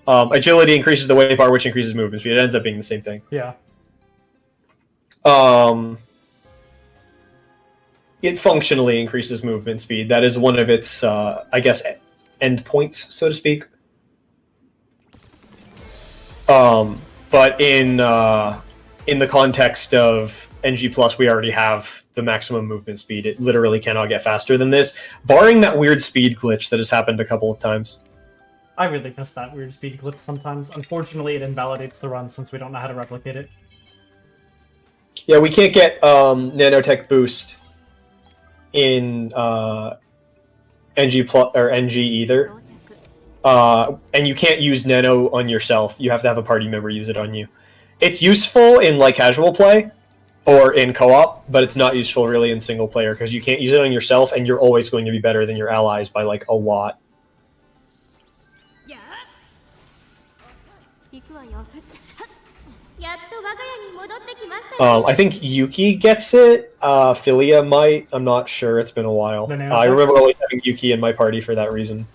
Agility increases the weight bar, which increases movement speed. It ends up being the same thing. Yeah. It functionally increases movement speed. That is one of its, I guess, endpoints, so to speak. But in the context of NG+, we already have the maximum movement speed. It literally cannot get faster than this, barring that weird speed glitch that has happened a couple of times. I really miss that weird speed glitch sometimes. Unfortunately, it invalidates the run since we don't know how to replicate it. Yeah, we can't get nanotech boost in NG or NG either. And you can't use nano on yourself. You have to have a party member use it on you. It's useful in like casual play or in co-op, but it's not useful really in single player because you can't use it on yourself, and you're always going to be better than your allies by like a lot. I think Yuki gets it. Philia might. I'm not sure. It's been a while. I remember always having Yuki in my party for that reason.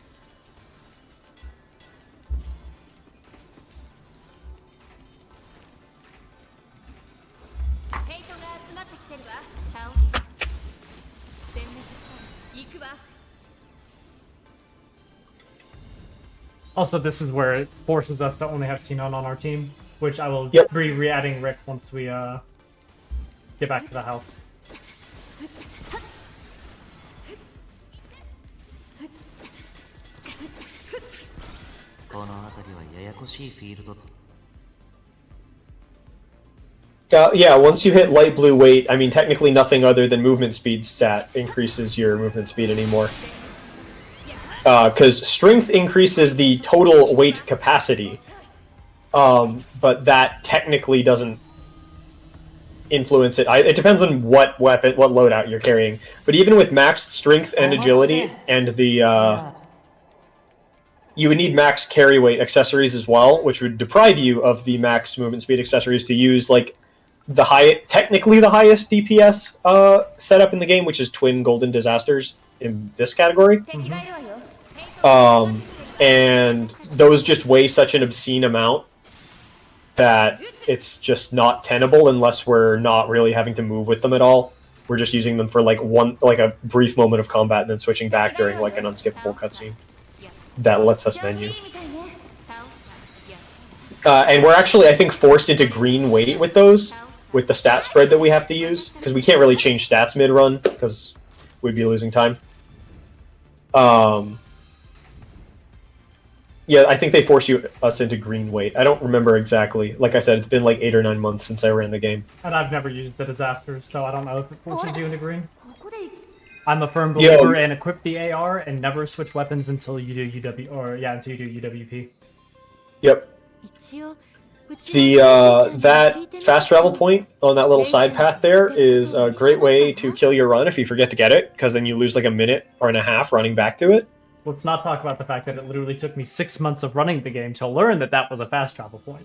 Also, this is where it forces us to only have Sinon on our team, which I will be re-adding Rick once we get back to the house. Yeah, once you hit light blue weight, I mean, technically nothing other than movement speed stat increases your movement speed anymore. Because strength increases the total weight capacity, but that technically doesn't influence it. It depends on what weapon, what loadout you're carrying. But even with maxed strength and agility, and the you would need max carry weight accessories as well, which would deprive you of the max movement speed accessories to use like technically the highest DPS setup in the game, which is twin golden disasters in this category. Mm-hmm. And those just weigh such an obscene amount that it's just not tenable unless we're not really having to move with them at all. We're just using them for like a brief moment of combat and then switching back during like an unskippable cutscene that lets us menu. And we're actually, I think, forced into green weight with those, with the stat spread that we have to use, because we can't really change stats mid-run because we'd be losing time. Yeah, I think they forced us into green weight. I don't remember exactly. Like I said, it's been like 8 or 9 months since I ran the game. And I've never used the disasters, so I don't know if it forces you into green. I'm a firm believer in equip the AR and never switch weapons until you do until you do UWP. Yep. That fast travel point on that little side path there is a great way to kill your run if you forget to get it, because then you lose like a minute or and a half running back to it. Let's not talk about the fact that it literally took me 6 months of running the game to learn that that was a fast travel point.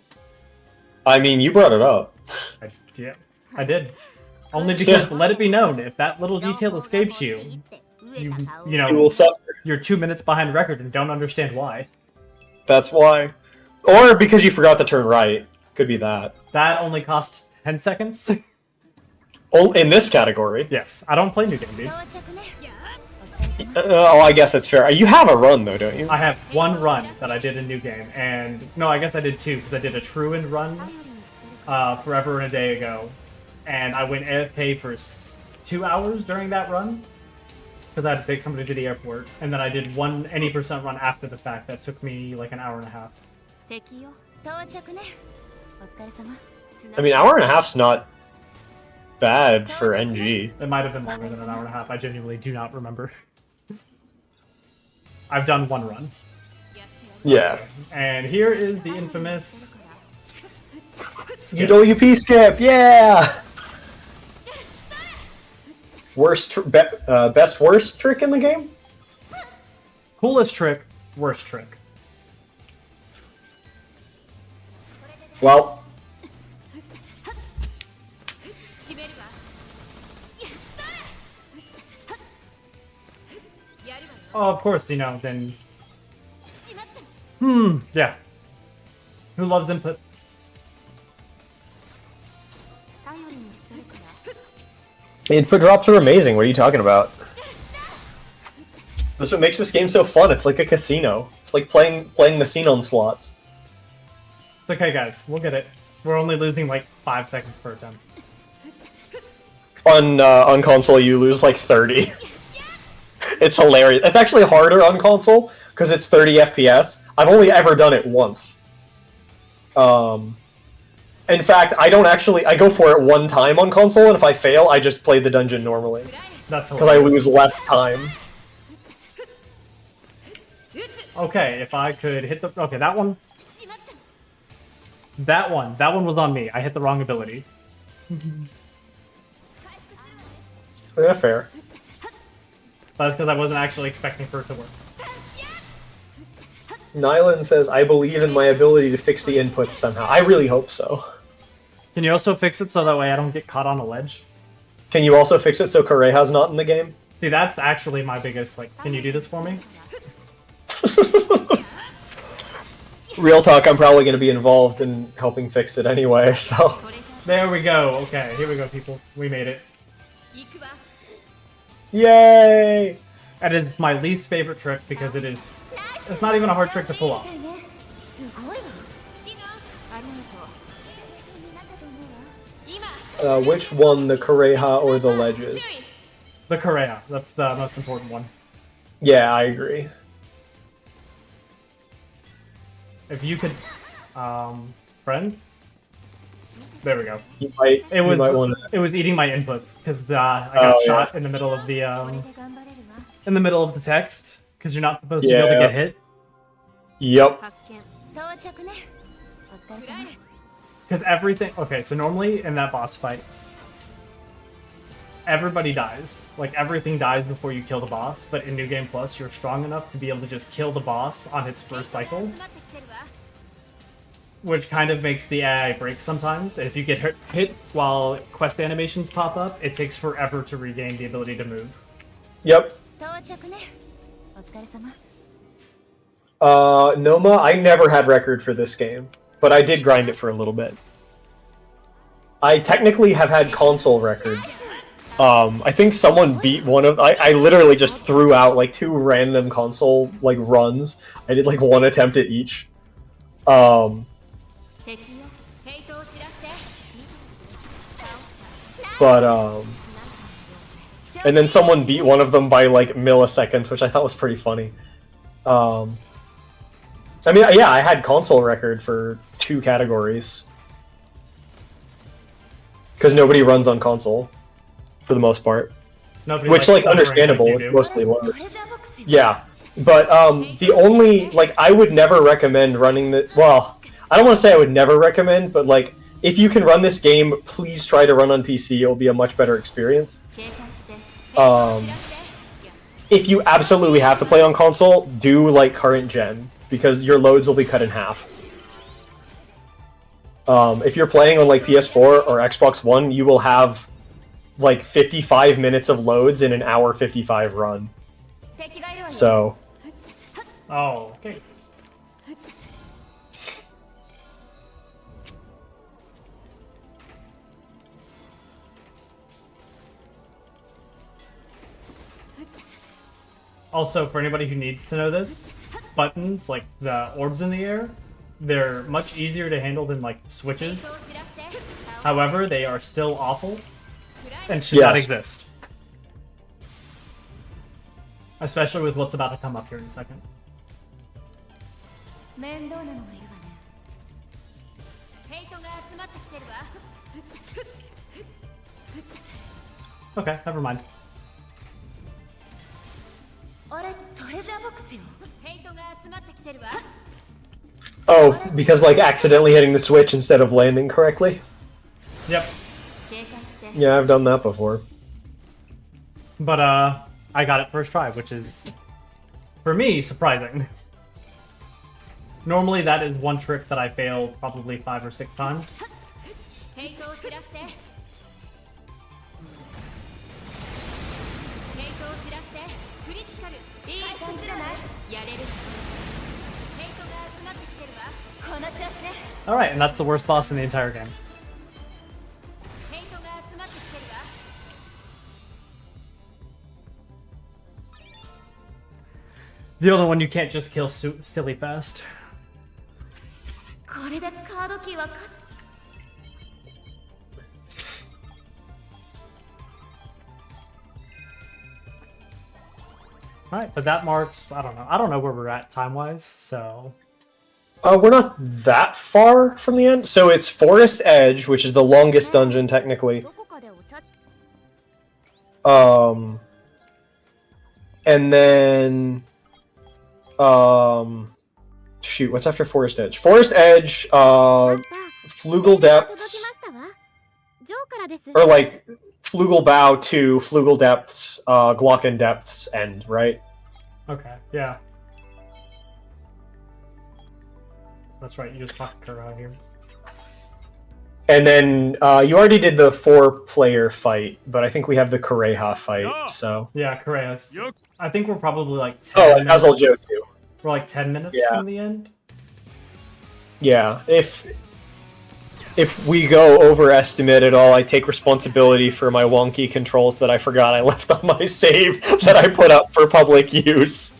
I mean, you brought it up. I did. Only because, let it be known, if that little detail escapes you, you will suffer. You're 2 minutes behind record and don't understand why. That's why. Or because you forgot to turn right. Could be that. That only cost 10 seconds? In this category. Yes. I don't play New Game, dude. Oh, I guess that's fair. You have a run though, don't you? I have one run that I did in New Game, and no, I guess I did two because I did a Truant run forever and a day ago, and I went AFK for 2 hours during that run because I had to take somebody to the airport, and then I did one any percent run after the fact that took me like an hour and a half. I mean, hour and a half's not bad for NG. It might have been longer than an hour and a half. I genuinely do not remember. I've done one run. Yeah. And here is the infamous skip. UWP skip, yeah! Best worst trick in the game? Coolest trick, worst trick. Well, Oh, of course, you know, then... yeah. Who loves input? input drops are amazing. What are you talking about? That's what makes this game so fun. It's like a casino. It's like playing the Xenon slots. It's okay, guys. We'll get it. We're only losing like 5 seconds per attempt. On console, you lose like 30. It's hilarious. It's actually harder on console because it's 30 FPS. I've only ever done it once. In fact, I go for it one time on console, and if I fail, I just play the dungeon normally. That's because I lose less time. Okay, if I could hit the... Okay, that one... That one was on me. I hit the wrong ability. Yeah, fair. That's because I wasn't actually expecting for it to work. Nylan says, I believe in my ability to fix the inputs somehow. I really hope so. Can you also fix it so that way I don't get caught on a ledge? Can you also fix it so Kareha's not in the game? See, that's actually my biggest, like, can you do this for me? Real talk, I'm probably going to be involved in helping fix it anyway, so... There we go. Okay, here we go, people. We made it. Yay! And it's my least favorite trick because it's not even a hard trick to pull off. Which one, the Kareha or the ledges? The Korea. That's the most important one. Yeah, I agree. If you could, friend? There we go. It was eating my inputs because I got shot in the middle of the text because you're not supposed to be able to get hit. Yep. Because everything... Okay, so normally in that boss fight, everybody dies. Like, everything dies before you kill the boss, but in New Game Plus, you're strong enough to be able to just kill the boss on its first cycle. Which kind of makes the AI break sometimes. And if you get hit while quest animations pop up, it takes forever to regain the ability to move. Yep. Noma, I never had record for this game, but I did grind it for a little bit. I technically have had console records. I think someone beat one of... I literally just threw out like 2 random console like runs. I did like 1 attempt at each. And then someone beat one of them by like milliseconds, which I thought was pretty funny. I mean, yeah, I had console record for 2 categories. Because nobody runs on console, for the most part. Nobody which, like, understandable, it's mostly loads. Yeah, but the only, like, I would never recommend running the... Well, I don't want to say I would never recommend, but, like, if you can run this game, please try to run on PC. It'll be a much better experience. If you absolutely have to play on console, do, like, current gen, because your loads will be cut in half. If you're playing on, like, PS4 or Xbox One, you will have, like, 55 minutes of loads in an hour 55 run. So... Oh, okay. Also, for anybody who needs to know this, buttons, like the orbs in the air, they're much easier to handle than like switches. However, they are still awful and should not exist. Especially with what's about to come up here in a second. Okay, never mind. Oh, because like accidentally hitting the switch instead of landing correctly? Yep. Yeah, I've done that before. But I got it first try, which is, for me, surprising. Normally that is one trick that I failed probably 5 or 6 times. Alright, and that's the worst boss in the entire game. The only one you can't just kill silly fast. Alright, but that marks, I don't know where we're at time-wise, so... We're not that far from the end. So it's Forest Edge, which is the longest dungeon, technically. And then... shoot, what's after Forest Edge? Forest Edge, Flugel Depths... Or like, Flugel Bow to Flugel Depths, Glocken Depths end, right? Okay, yeah. That's right, you just talked her out here. And then you already did the 4-player fight, but I think we have the Kureha fight, so... Yeah, Kureha's. I think we're probably like 10 Oh, and minutes. Azul Joe too. We're like 10 minutes from the end? Yeah, if we go overestimate at all, I take responsibility for my wonky controls that I forgot I left on my save that I put up for public use.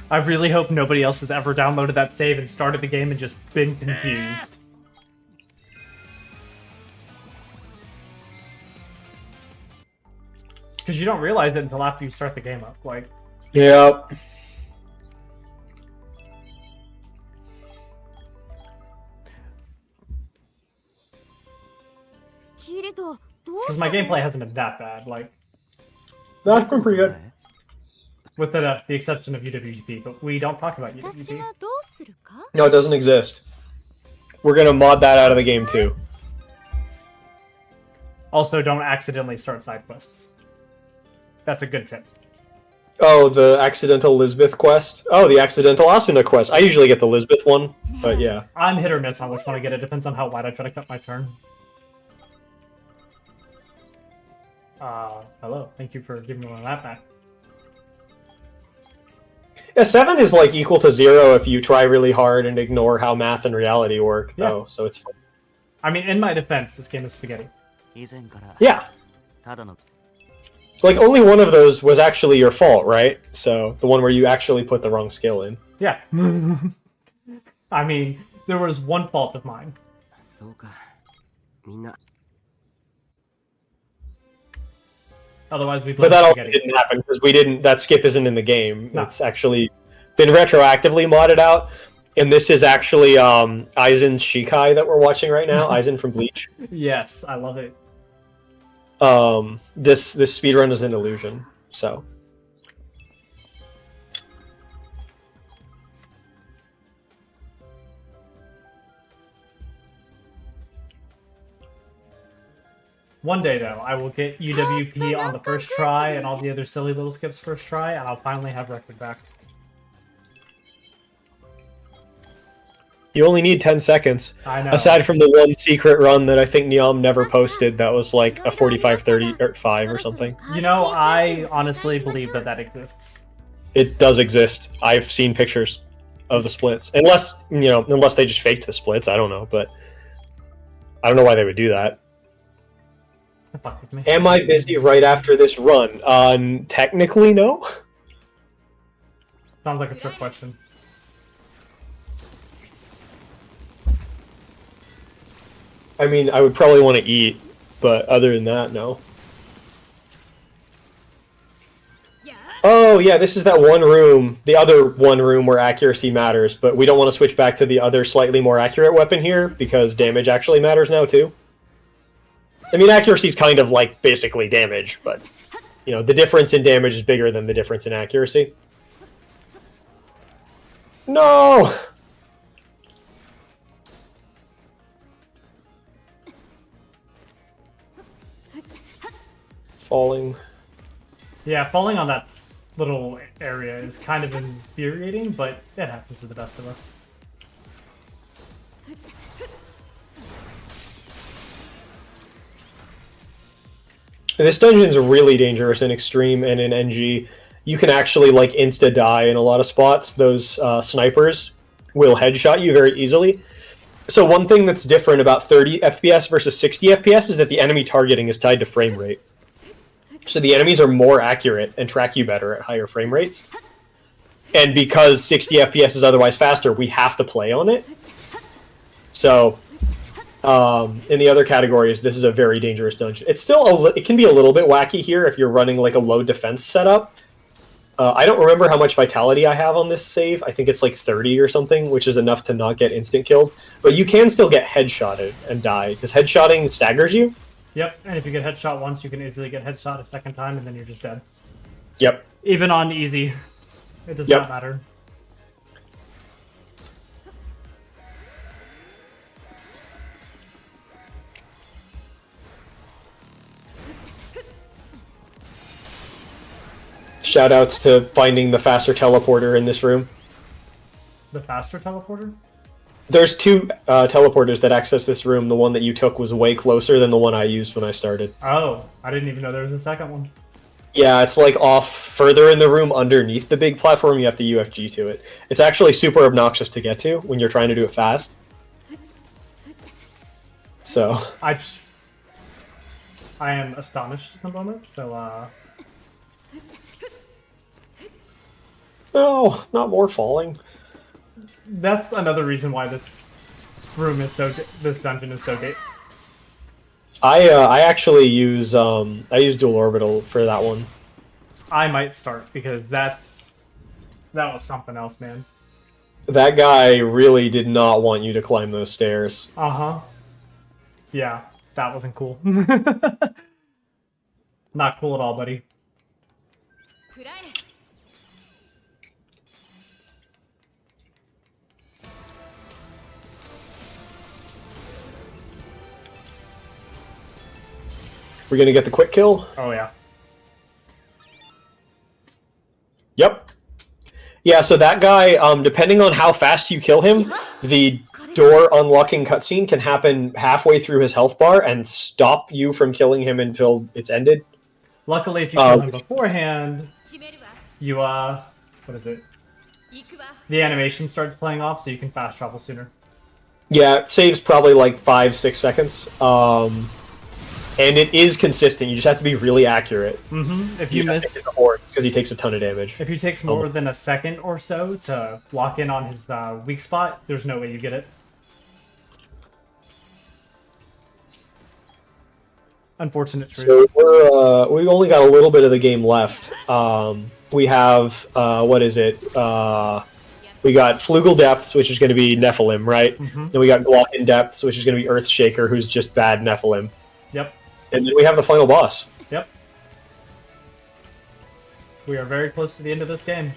I really hope nobody else has ever downloaded that save and started the game and just been confused. Because you don't realize it until after you start the game up, like... Yep. Because my gameplay hasn't been that bad, like... That's been pretty good. With the exception of UWGP, but we don't talk about UWGP. No, it doesn't exist. We're gonna mod that out of the game too. Also, don't accidentally start side quests. That's a good tip. Oh, the accidental Lisbeth quest? Oh, the accidental Asuna quest. I usually get the Lisbeth one, but yeah. I'm hit or miss on which one I get. It depends on how wide I try to cut my turn. Hello. Thank you for giving me one of that back. Yeah, 7 is like equal to 0 if you try really hard and ignore how math and reality work, though, so it's fun. I mean, in my defense, this game is spaghetti. Yeah. Like, only one of those was actually your fault, right? So, the one where you actually put the wrong skill in. Yeah. I mean, there was one fault of mine. Otherwise, we. But that also didn't happen because we didn't. That skip isn't in the game. No. It's actually been retroactively modded out, and this is actually Aizen's Shikai that we're watching right now. Aizen from Bleach. Yes, I love it. This speedrun is an illusion. So. One day, though, I will get UWP on the first try and all the other silly little skips first try, and I'll finally have record back. You only need 10 seconds. I know. Aside from the one secret run that I think Niam never posted that was like a 45-30 or 5 or something. You know, I honestly believe that that exists. It does exist. I've seen pictures of the splits. Unless they just faked the splits. I don't know, but I don't know why they would do that. Fuck with me. Am I busy right after this run? Technically, no. Sounds like a trick question. I mean, I would probably want to eat, but other than that, no. Oh, yeah, this is that one room, the other one room where accuracy matters, but we don't want to switch back to the other slightly more accurate weapon here, because damage actually matters now, too. I mean, accuracy is kind of like basically damage, but, you know, the difference in damage is bigger than the difference in accuracy. No! Falling. Yeah, falling on that little area is kind of infuriating, but it happens to the best of us. This dungeon's really dangerous in Extreme and in NG. You can actually, like, insta-die in a lot of spots. Those snipers will headshot you very easily. So one thing that's different about 30 FPS versus 60 FPS is that the enemy targeting is tied to frame rate. So the enemies are more accurate and track you better at higher frame rates. And because 60 FPS is otherwise faster, we have to play on it. So, in the other categories, this is a very dangerous dungeon. It's still it can be a little bit wacky here if you're running like a low defense setup. I don't remember how much vitality I have on this save. I think it's like 30 or something, which is enough to not get instant killed. But you can still get headshotted and die, because headshotting staggers you. Yep, and if you get headshot once, you can easily get headshot a second time, and then you're just dead. Yep. Even on easy, it does not matter. Shoutouts to finding the faster teleporter in this room. The faster teleporter? There's two teleporters that access this room. The one that you took was way closer than the one I used when I started. Oh, I didn't even know there was a second one. Yeah, it's like off further in the room underneath the big platform. You have to UFG to it. It's actually super obnoxious to get to when you're trying to do it fast. So I am astonished at the moment, so no, not more falling. that's another reason why this room is this dungeon is so great. I actually use I use dual orbital for that one. I might start because that was something else, man. That guy really did not want you to climb those stairs. Uh-huh. Yeah, that wasn't cool. Not cool at all, buddy. We're gonna get the quick kill. Oh yeah. Yep. Yeah, so that guy, depending on how fast you kill him, the door unlocking cutscene can happen halfway through his health bar and stop you from killing him until it's ended. Luckily, if you kill him beforehand, you, what is it? The animation starts playing off, so you can fast travel sooner. Yeah, it saves probably like 5-6 seconds. And it is consistent. You just have to be really accurate. Mm-hmm. If you miss the horse, because he takes a ton of damage. If he takes more than a second or so to lock in on his weak spot, there's no way you get it. Unfortunate truth. So we've only got a little bit of the game left. We have what is it? We got Flugel Depths, which is going to be Nephilim, right? Mm-hmm. Then we got Glocken Depths, which is going to be Earthshaker, who's just bad Nephilim. Yep. And then we have the final boss. Yep. We are very close to the end of this game.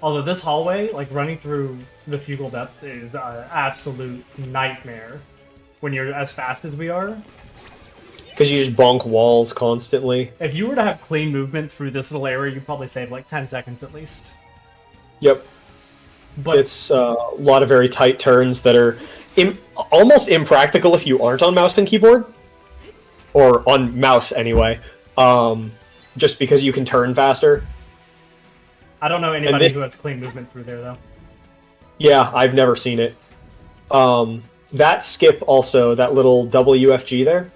Although this hallway, like running through the Flugel Depths, is an absolute nightmare when you're as fast as we are. Because you just bonk walls constantly. If you were to have clean movement through this little area, you'd probably save like 10 seconds at least. Yep. But it's a lot of very tight turns that are almost impractical if you aren't on mouse and keyboard. Or on mouse, anyway. Just because you can turn faster. I don't know anybody who has clean movement through there, though. Yeah, I've never seen it. That skip also, that little WFG there,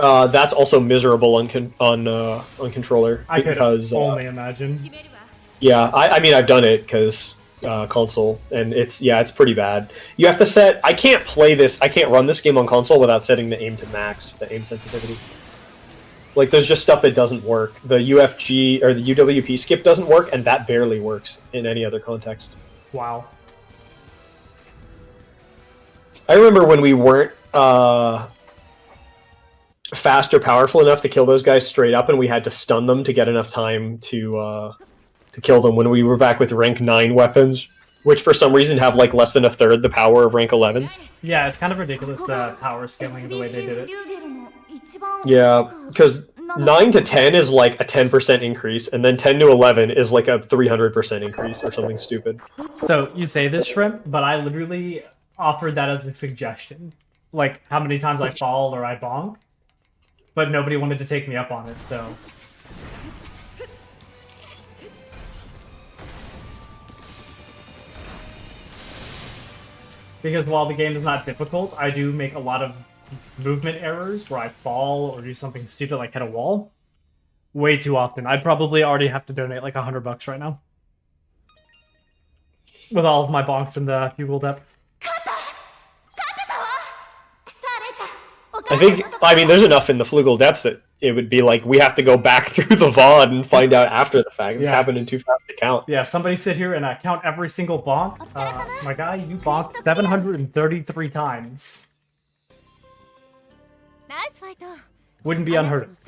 That's also miserable on controller. I could because, only imagine. Yeah, I mean, I've done it because console, and it's pretty bad. You have to set. I can't play this. I can't run this game on console without setting the aim to max, the aim sensitivity. Like, there's just stuff that doesn't work. The UFG or the UWP skip doesn't work, and that barely works in any other context. Wow. I remember when we weren't fast or powerful enough to kill those guys straight up, and we had to stun them to get enough time to kill them when we were back with rank 9 weapons, which for some reason have like less than a third the power of rank 11s. Yeah, it's kind of ridiculous the power scaling the way they did it. Yeah, because 9 to 10 is like a 10% increase, and then 10 to 11 is like a 300% increase or something stupid. So you say this, Shrimp, but I literally offered that as a suggestion. Like how many times I fall or I bonk, but nobody wanted to take me up on it, so... Because while the game is not difficult, I do make a lot of movement errors where I fall or do something stupid like hit a wall. Way too often. I'd probably already have to donate like $100 right now. With all of my bonks in the fugal depth. I mean, there's enough in the Flugel depths that it would be like we have to go back through the VOD and find out after the fact. It's happening too fast to count. Yeah, somebody sit here and count every single bonk. My guy, you bonked 733 times. Wouldn't be unheard of.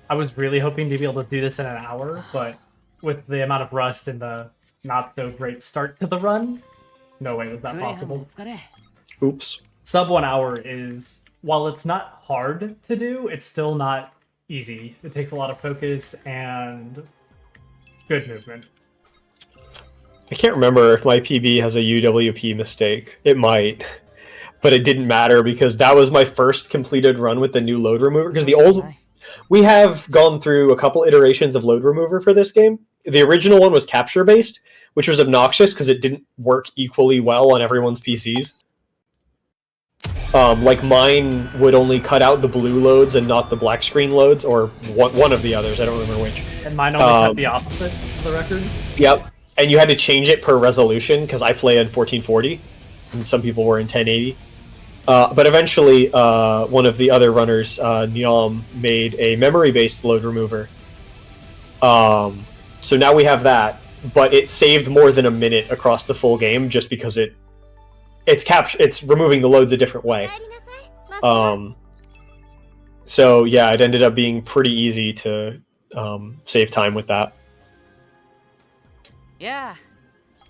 I was really hoping to be able to do this in an hour, but with the amount of rust and the not so great start to the run, no way was that possible. Oops. Sub 1 hour is, while it's not hard to do, it's still not easy. It takes a lot of focus and good movement. I can't remember if my PB has a UWP mistake. It might. But it didn't matter because that was my first completed run with the new load remover. Because the old... We have gone through a couple iterations of load remover for this game. The original one was capture-based, which was obnoxious because it didn't work equally well on everyone's PCs. Like mine would only cut out the blue loads and not the black screen loads, or one of the others, I don't remember which. And mine only cut the opposite, for the record. Yep, and you had to change it per resolution, because I play in 1440, and some people were in 1080. But eventually, one of the other runners, Nyam, made a memory-based load remover. So now we have that, but it saved more than a minute across the full game just because it's removing the loads a different way. So yeah, it ended up being pretty easy to save time with that. Yeah.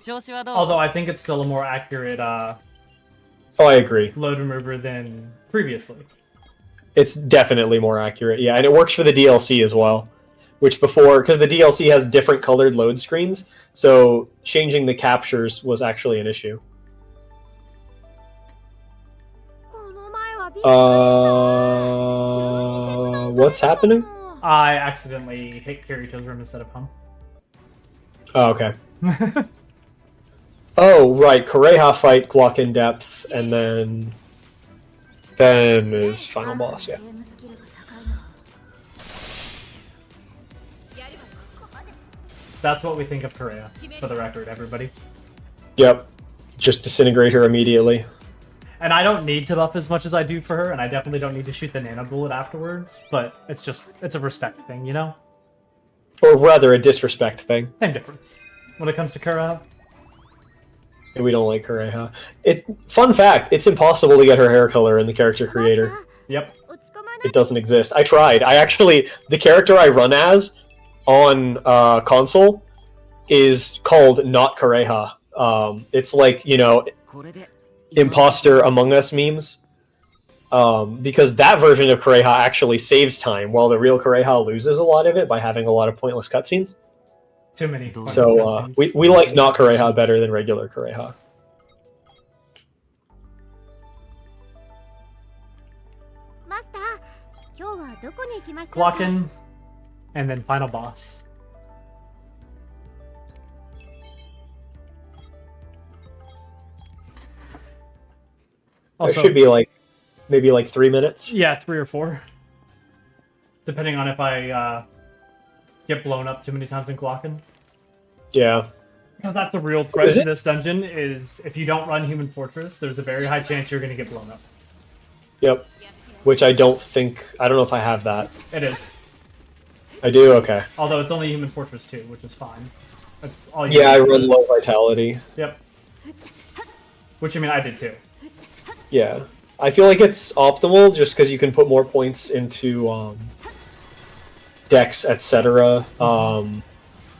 Although I think it's still a more accurate Oh, I agree. load remover than previously. It's definitely more accurate, yeah, and it works for the DLC as well. Which before, because the DLC has different colored load screens, so changing the captures was actually an issue. What's happening? I accidentally hit Kirito's room instead of home. Oh, okay. Oh, right, Kureha fight, Glock in depth, and then is final boss, yeah. That's what we think of Korea, for the record, everybody. Yep. Just disintegrate her immediately. And I don't need to buff as much as I do for her, and I definitely don't need to shoot the nano bullet afterwards, but it's a respect thing, you know? Or rather, a disrespect thing. Same difference. When it comes to Kureha. We don't like Kureha. Fun fact, it's impossible to get her hair color in the character creator. Yep. It doesn't exist. I tried. The character I run as on console is called not Kureha. It's like, you know, imposter Among Us memes. Because that version of Kureha actually saves time, while the real Kureha loses a lot of it by having a lot of pointless cutscenes. Too many. So we like not Kureha better than regular Kureha. Clock in, and then final boss. Also, should be like maybe like 3 minutes. Yeah, 3 or 4. Depending on if I get blown up too many times in Glocken. Yeah. Because that's a real threat in this dungeon, is if you don't run Human Fortress, there's a very high chance you're going to get blown up. Yep. Which I don't know if I have that. It is. I do? Okay. Although it's only Human Fortress 2, which is fine. That's all you Yeah, I run low vitality. Yep. Which, I mean, I did too. Yeah. I feel like it's optimal just because you can put more points into Dex, etc.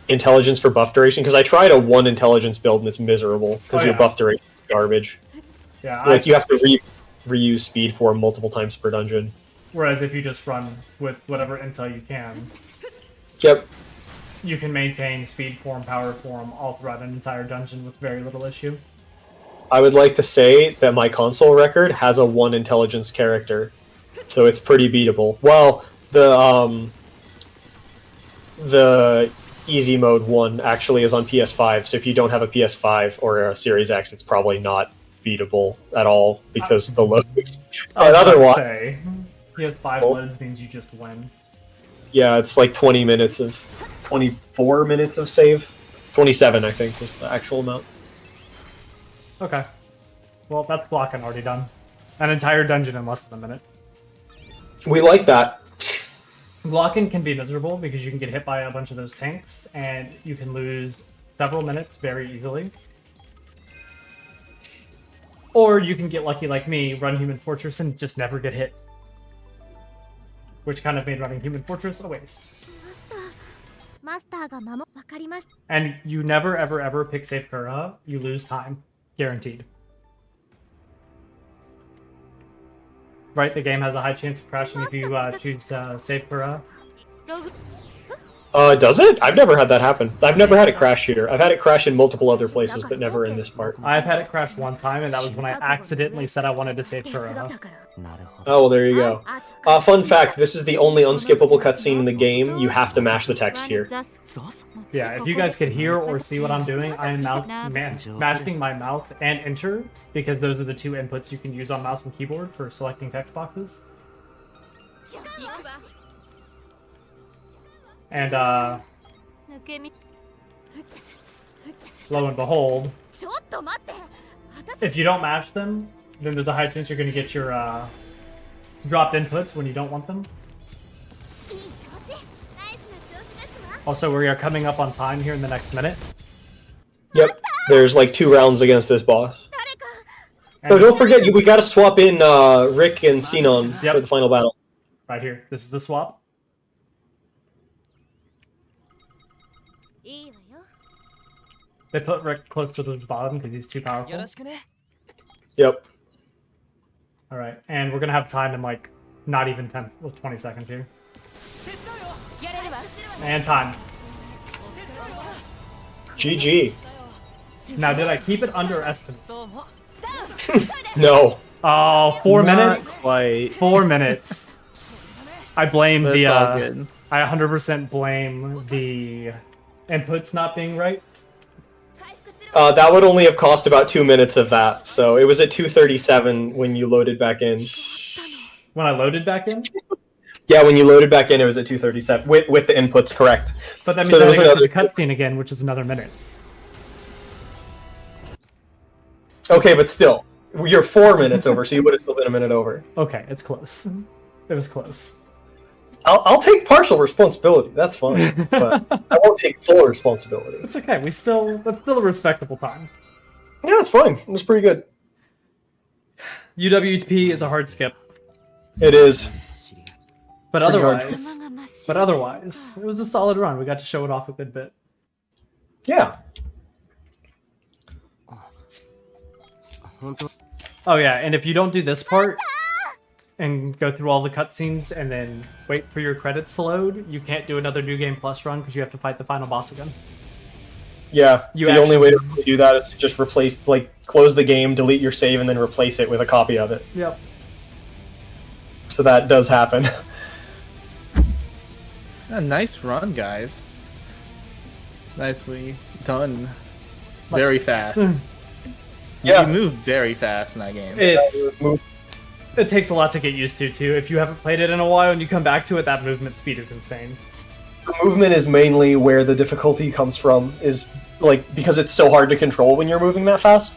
Intelligence for buff duration, because I tried a 1 intelligence build and it's miserable because your buff duration is garbage. Yeah, like you have to reuse speed form multiple times per dungeon. Whereas if you just run with whatever intel you can, yep, you can maintain speed form, power form all throughout an entire dungeon with very little issue. I would like to say that my console record has a 1 intelligence character, so it's pretty beatable. Well, the easy mode 1 actually is on PS5, so if you don't have a PS5 or a Series X, it's probably not beatable at all because the loads. But otherwise, say, PS5 loads means you just win. Yeah, it's like 24 minutes of save. 27, I think, was the actual amount. Okay. Well, that's Glocken already done. An entire dungeon in less than a minute. We like that. Glocken can be miserable because you can get hit by a bunch of those tanks, and you can lose several minutes very easily. Or you can get lucky like me, run Human Fortress, and just never get hit. Which kind of made running Human Fortress a waste. And you never ever ever pick Safe Kura, you lose time. Guaranteed. Right, the game has a high chance of crashing if you choose Safe Kura. Does it? I've never had that happen. I've never had it crash here. I've had it crash in multiple other places, but never in this part. I've had it crash one time, and that was when I accidentally said I wanted to save Kura. Oh, well, there you go. Fun fact, this is the only unskippable cutscene in the game. You have to mash the text here. Yeah, if you guys could hear or see what I'm doing, I am mashing my mouse and enter, because those are the 2 inputs you can use on mouse and keyboard for selecting text boxes. And, lo and behold, if you don't mash them, then there's a high chance you're going to get your dropped inputs when you don't want them. Also, we are coming up on time here in the next minute. Yep, there's like 2 rounds against this boss. Oh, don't forget, we gotta swap in Rick and Sinon for the final battle. Right here. This is the swap. They put Rick close to the bottom because he's too powerful. Yep. Alright, and we're gonna have time in like not even 20 seconds here. And time. GG. Now, did I keep it underestimated? No. Oh, 4 minutes? Quite. 4 minutes. I blame That's the, all good. I 100% blame the inputs not being right. That would only have cost about 2 minutes of that, so it was at 2:37 when you loaded back in. When I loaded back in? Yeah, when you loaded back in, it was at 2:37 with the inputs correct. But that means so I gotta go to the cutscene again, which is another minute. Okay, but still, you're 4 minutes over, so you would have still been a minute over. Okay, it's close. It was close. I'll take partial responsibility. That's fine, but I won't take full responsibility. It's okay. That's still a respectable time. Yeah, it's fine. It was pretty good. UWP is a hard skip. It is. But otherwise, it was a solid run. We got to show it off a good bit. Yeah. Oh yeah, and if you don't do this part and go through all the cutscenes and then wait for your credits to load, you can't do another New Game Plus run because you have to fight the final boss again. Yeah, the only way to really do that is to just close the game, delete your save, and then replace it with a copy of it. Yep. So that does happen. A nice run, guys. Nicely done. Very fast. Yeah. You move very fast in that game. It takes a lot to get used to too. If you haven't played it in a while and you come back to it, that movement speed is insane. The movement is mainly where the difficulty comes from, is like because it's so hard to control when you're moving that fast.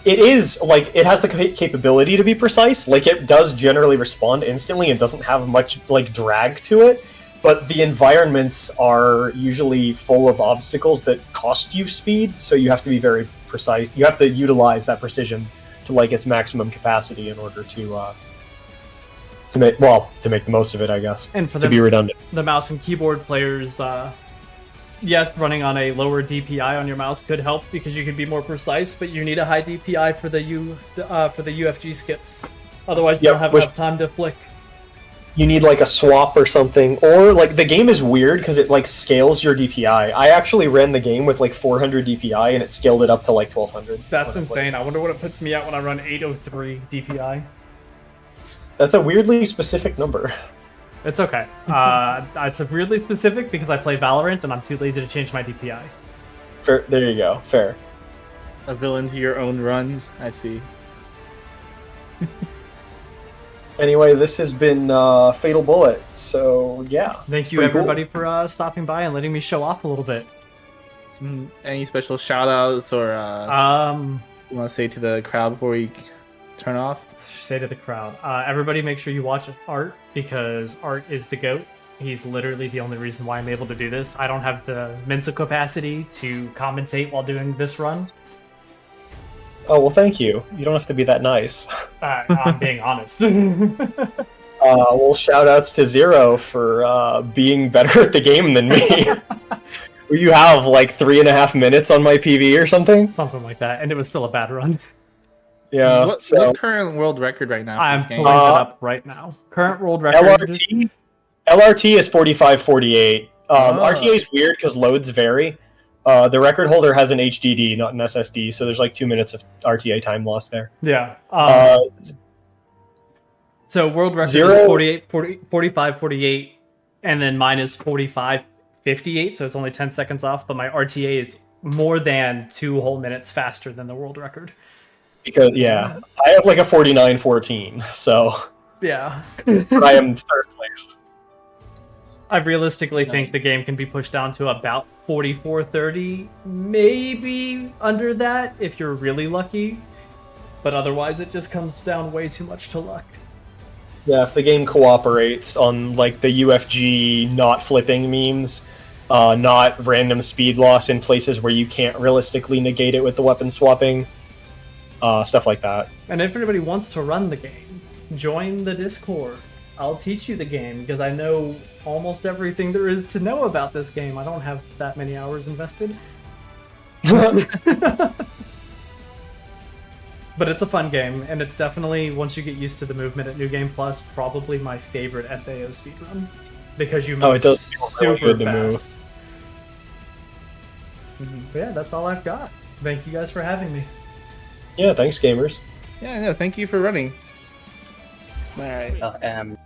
It is like it has the capability to be precise. Like it does generally respond instantly and doesn't have much like drag to it. But the environments are usually full of obstacles that cost you speed, so you have to be very precise. You have to utilize that precision to like its maximum capacity in order to make the most of it, I guess. And for to be redundant, the mouse and keyboard players, yes, running on a lower DPI on your mouse could help because you can be more precise, but you need a high DPI for the UFG skips. Otherwise, you don't have enough time to flick. You need like a swap or something, or like the game is weird because it like scales your DPI. I actually ran the game with like 400 DPI and it scaled it up to like 1200. That's insane. I wonder what it puts me at when I run 803 DPI. That's a weirdly specific number. It's okay. It's weirdly specific because I play Valorant and I'm too lazy to change my DPI. Fair, there you go. Fair. A villain to your own runs. I see. Anyway, this has been Fatal Bullet, so yeah. Thank you everybody for stopping by and letting me show off a little bit. Any special shout-outs or you want to say to the crowd before we turn off? Say to the crowd. Everybody make sure you watch Art, because Art is the GOAT. He's literally the only reason why I'm able to do this. I don't have the mental capacity to commentate while doing this run. Oh, well, thank you. You don't have to be that nice. I'm being honest. Well, shout-outs to Zero for being better at the game than me. You have like 3.5 minutes on my PV or something? Something like that, and it was still a bad run. Yeah. What's current world record right now? I'm for this game? pulling it up right now. Current world record. LRT is 45:48. RTA is weird because loads vary. The record holder has an HDD, not an SSD, so there's like 2 minutes of RTA time lost there. Yeah. So world record is 45:48, and then mine is 45:58, so it's only 10 seconds off, but my RTA is more than 2 whole minutes faster than the world record. Because, yeah, I have like a 49:14, so... Yeah. But I am third place. I realistically think the game can be pushed down to about 44:30, maybe under that if you're really lucky, but otherwise it just comes down way too much to luck. Yeah, if the game cooperates on like the UFG not flipping memes, not random speed loss in places where you can't realistically negate it with the weapon swapping, stuff like that. And if anybody wants to run the game, join the Discord. I'll teach you the game because I know almost everything there is to know about this game. I don't have that many hours invested. But it's a fun game, and it's definitely, once you get used to the movement at New Game Plus, probably my favorite SAO speedrun. Because you move it does feel really super good to fast. But yeah, that's all I've got. Thank you guys for having me. Yeah, thanks, gamers. Yeah, no, thank you for running. All right.